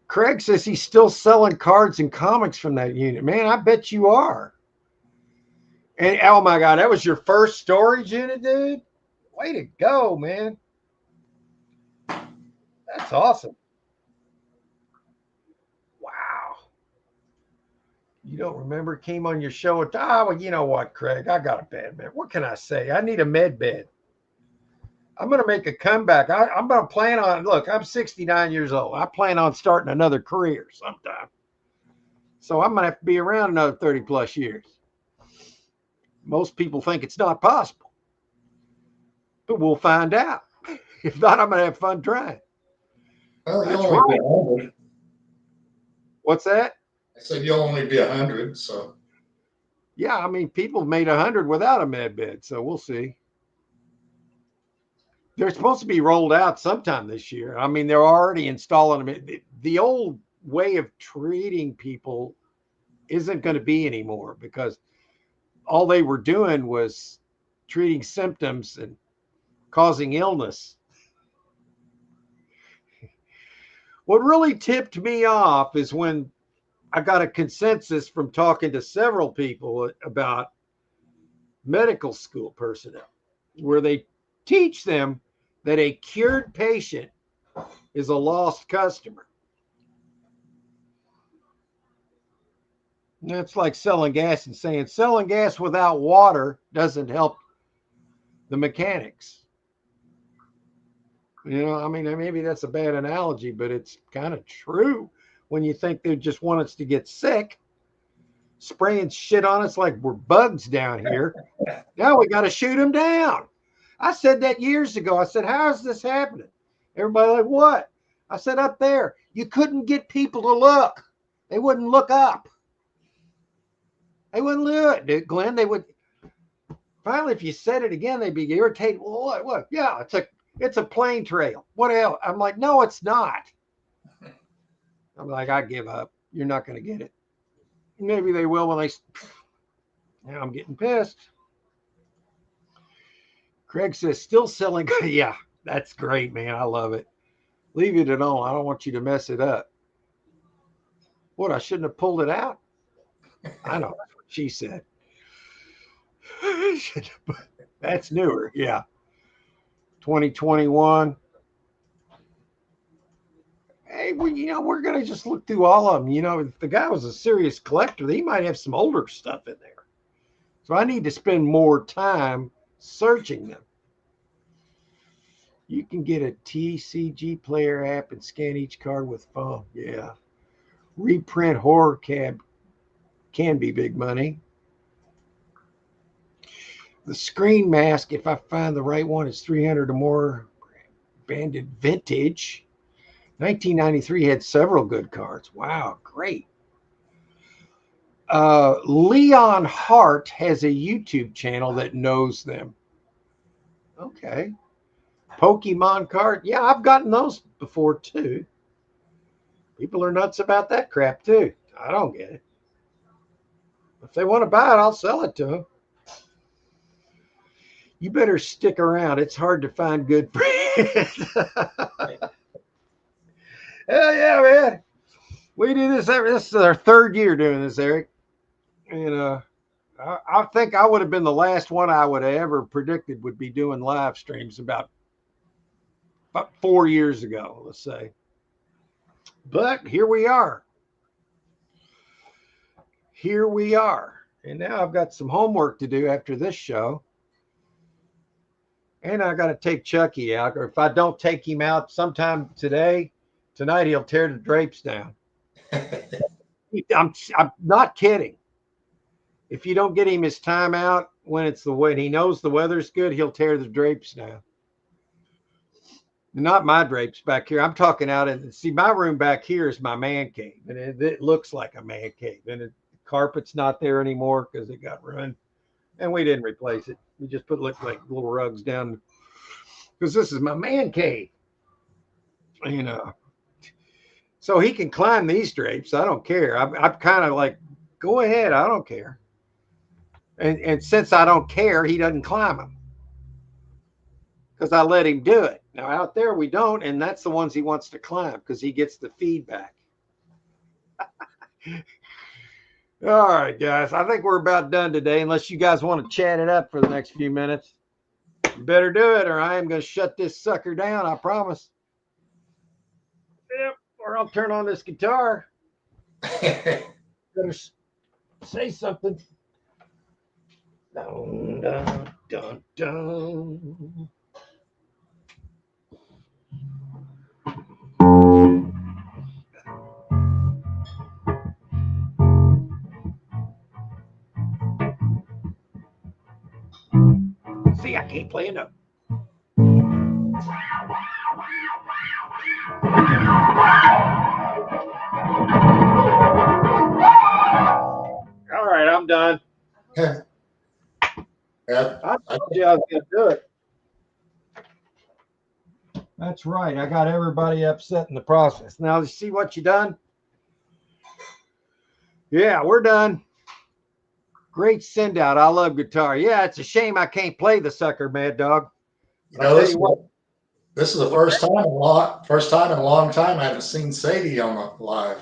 Craig says he's still selling cards and comics from that unit. Man, I bet you are. And oh my God, that was your first storage unit, dude? Way to go, man. That's awesome. Wow. You don't remember it came on your show? Well, you know what, Craig? I got a bad bed. What can I say? I need a med bed. I'm going to make a comeback. I'm going to plan on, look, I'm 69 years old. I plan on starting another career sometime. So I'm going to have to be around another 30 plus years. Most people think it's not possible. But we'll find out. If not, I'm going to have fun trying. Well, you'll only be 100. What's that? I said you'll only be 100, so. Yeah, I mean, people have made 100 without a med bed, so we'll see. They're supposed to be rolled out sometime this year. I mean, they're already installing them. The old way of treating people isn't going to be anymore because all they were doing was treating symptoms and causing illness. What really tipped me off is when I got a consensus from talking to several people about medical school personnel, where they teach them that a cured patient is a lost customer. And it's like selling gas and saying selling gas without water doesn't help the mechanics. I mean, maybe that's a bad analogy, but it's kind of true when you think they just want us to get sick, spraying shit on us like we're bugs down here. Now we got to shoot them down. I said that years ago. I said, how is this happening? Everybody like, what? I said, up there, you couldn't get people to look. They wouldn't look up. They wouldn't do it, dude. Glenn. They would. Finally, if you said it again, they'd be irritated. Well, what? Yeah, it's a plane trail. What else? I'm like, no, it's not. I'm like, I give up. You're not going to get it. Maybe they will when they. Now I'm getting pissed. Craig says, still selling. Yeah, that's great, man. I love it. Leave it alone. I don't want you to mess it up. What, I shouldn't have pulled it out? I know. That's what she said. That's newer. Yeah. 2021. Hey, well, we're going to just look through all of them. If the guy was a serious collector, he might have some older stuff in there. So I need to spend more time searching them. You can get a TCG player app and scan each card with phone. Yeah. Reprint horror cab can be big money. The screen mask, if I find the right one, is 300 or more. Banded vintage. 1993 had several good cards. Wow, great. Leon Hart has a YouTube channel that knows them. Okay. Pokemon card. Yeah, I've gotten those before too. People are nuts about that crap too. I don't get it. If they want to buy it, I'll sell it to them. You better stick around. It's hard to find good friends. Hell yeah, man. We do this this is our third year doing this, Eric. And I think I would have been the last one I would have ever predicted would be doing live streams about 4 years ago, let's say. But here we are. Here we are. And now I've got some homework to do after this show. And I got to take Chucky out. Or if I don't take him out sometime tonight he'll tear the drapes down. I'm not kidding. If you don't get him his time out when he knows the weather's good, he'll tear the drapes down. Not my drapes back here. I'm talking out see, my room back here is my man cave, and it looks like a man cave. And the carpet's not there anymore because it got ruined, and we didn't replace it. We just put like little rugs down because this is my man cave. So he can climb these drapes. I don't care. I'm kind of like, go ahead. I don't care. And since I don't care, he doesn't climb them because I let him do it. Now out there we don't, and that's the ones he wants to climb because he gets the feedback. All right, guys. I think we're about done today, unless you guys want to chat it up for the next few minutes. You better do it, or I am going to shut this sucker down. I promise. Yep. Or I'll turn on this guitar. Better say something. Dun, dun, dun, dun. See, I can't play a note. All right, I'm done. Yeah. I told you I was going to do it. That's right. I got everybody upset in the process. Now, see what you done? Yeah, we're done. Great send out. I love guitar. Yeah, it's a shame I can't play the sucker, Mad Dog. This is the first time in a long time I haven't seen Sadie on the live.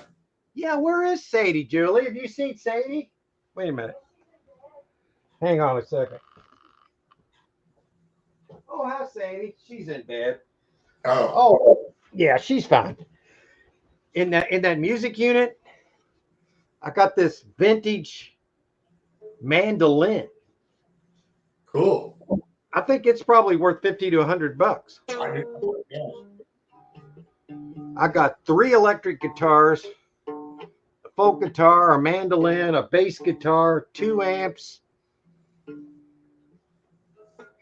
Yeah, where is Sadie, Julie? Have you seen Sadie? Wait a minute. Hang on a second. Oh, hi, Sadie. She's in bed. Oh, yeah, she's fine. In that music unit, I got this vintage mandolin. Cool. I think it's probably worth $50 to $100. Yeah. I got 3 electric guitars, a folk guitar, a mandolin, a bass guitar, 2 amps,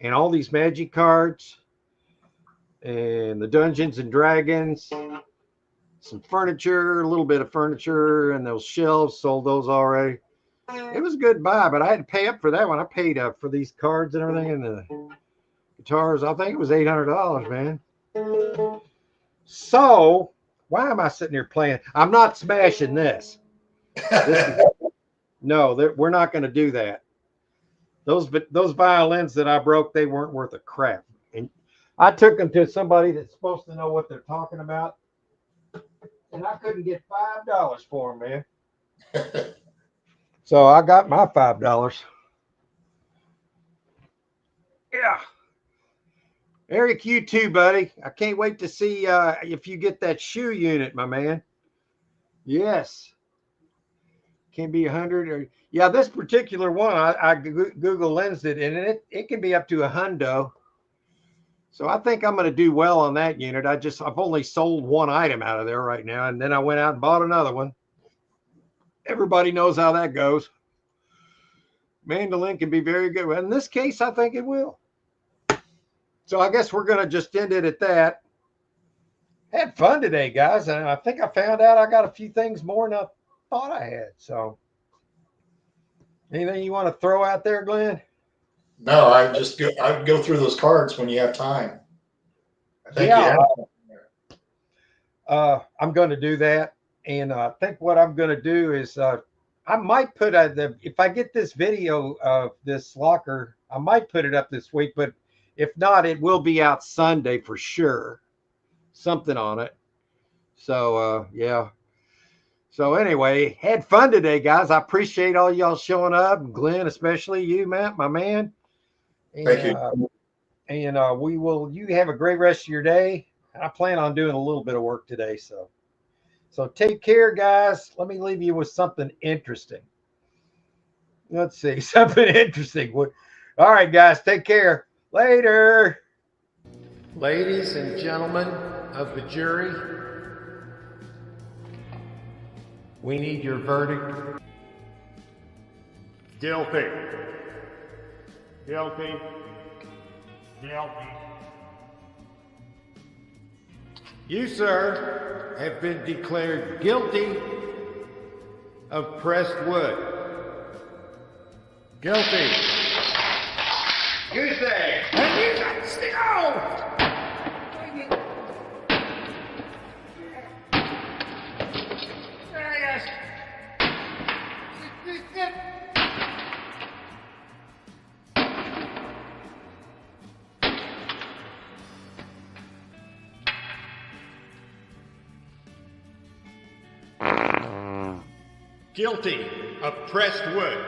and all these magic cards, and the Dungeons and Dragons, some furniture, a little bit of furniture, and those shelves. Sold those already. It was a good buy, but I had to pay up for that one. I paid up for these cards and everything, and the guitars. I think it was $800, man. So why am I sitting here playing? I'm not smashing this. No, we're not going to do that. Those violins that I broke, they weren't worth a crap. And I took them to somebody that's supposed to know what they're talking about, and I couldn't get $5 for them, man. So I got my $5. Yeah. Eric, you too, buddy. I can't wait to see if you get that shoe unit, my man. Yes. Can be 100 or yeah, this particular one I Google lensed it, and it can be up to $100. So I think I'm going to do well on that unit. I've only sold one item out of there right now, and then I went out and bought another one. Everybody knows how that goes. Mandolin can be very good. In this case, I think it will. So I guess we're going to just end it at that. Had fun today, guys, and I think I found out I got a few things more than I thought I had. So anything you want to throw out there, Glenn? No, I'd go through those cards when you have time. I think Yeah, I'm going to do that, and I think what I'm going to do is I might put if I get this video of this locker, I might put it up this week, but if not, it will be out Sunday for sure. Something on it. So yeah. So anyway, had fun today, guys. I appreciate all y'all showing up, and Glenn, especially you, Matt, my man. And, Thank you. And you have a great rest of your day. I plan on doing a little bit of work today. So take care, guys. Let me leave you with something interesting. Let's see, something interesting. All right, guys, take care. Later. Ladies and gentlemen of the jury, we need your verdict. Guilty. Guilty. Guilty. You, sir, have been declared guilty of pressed wood. Guilty. You say. And you got still. Guilty of pressed wood.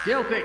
Guilty.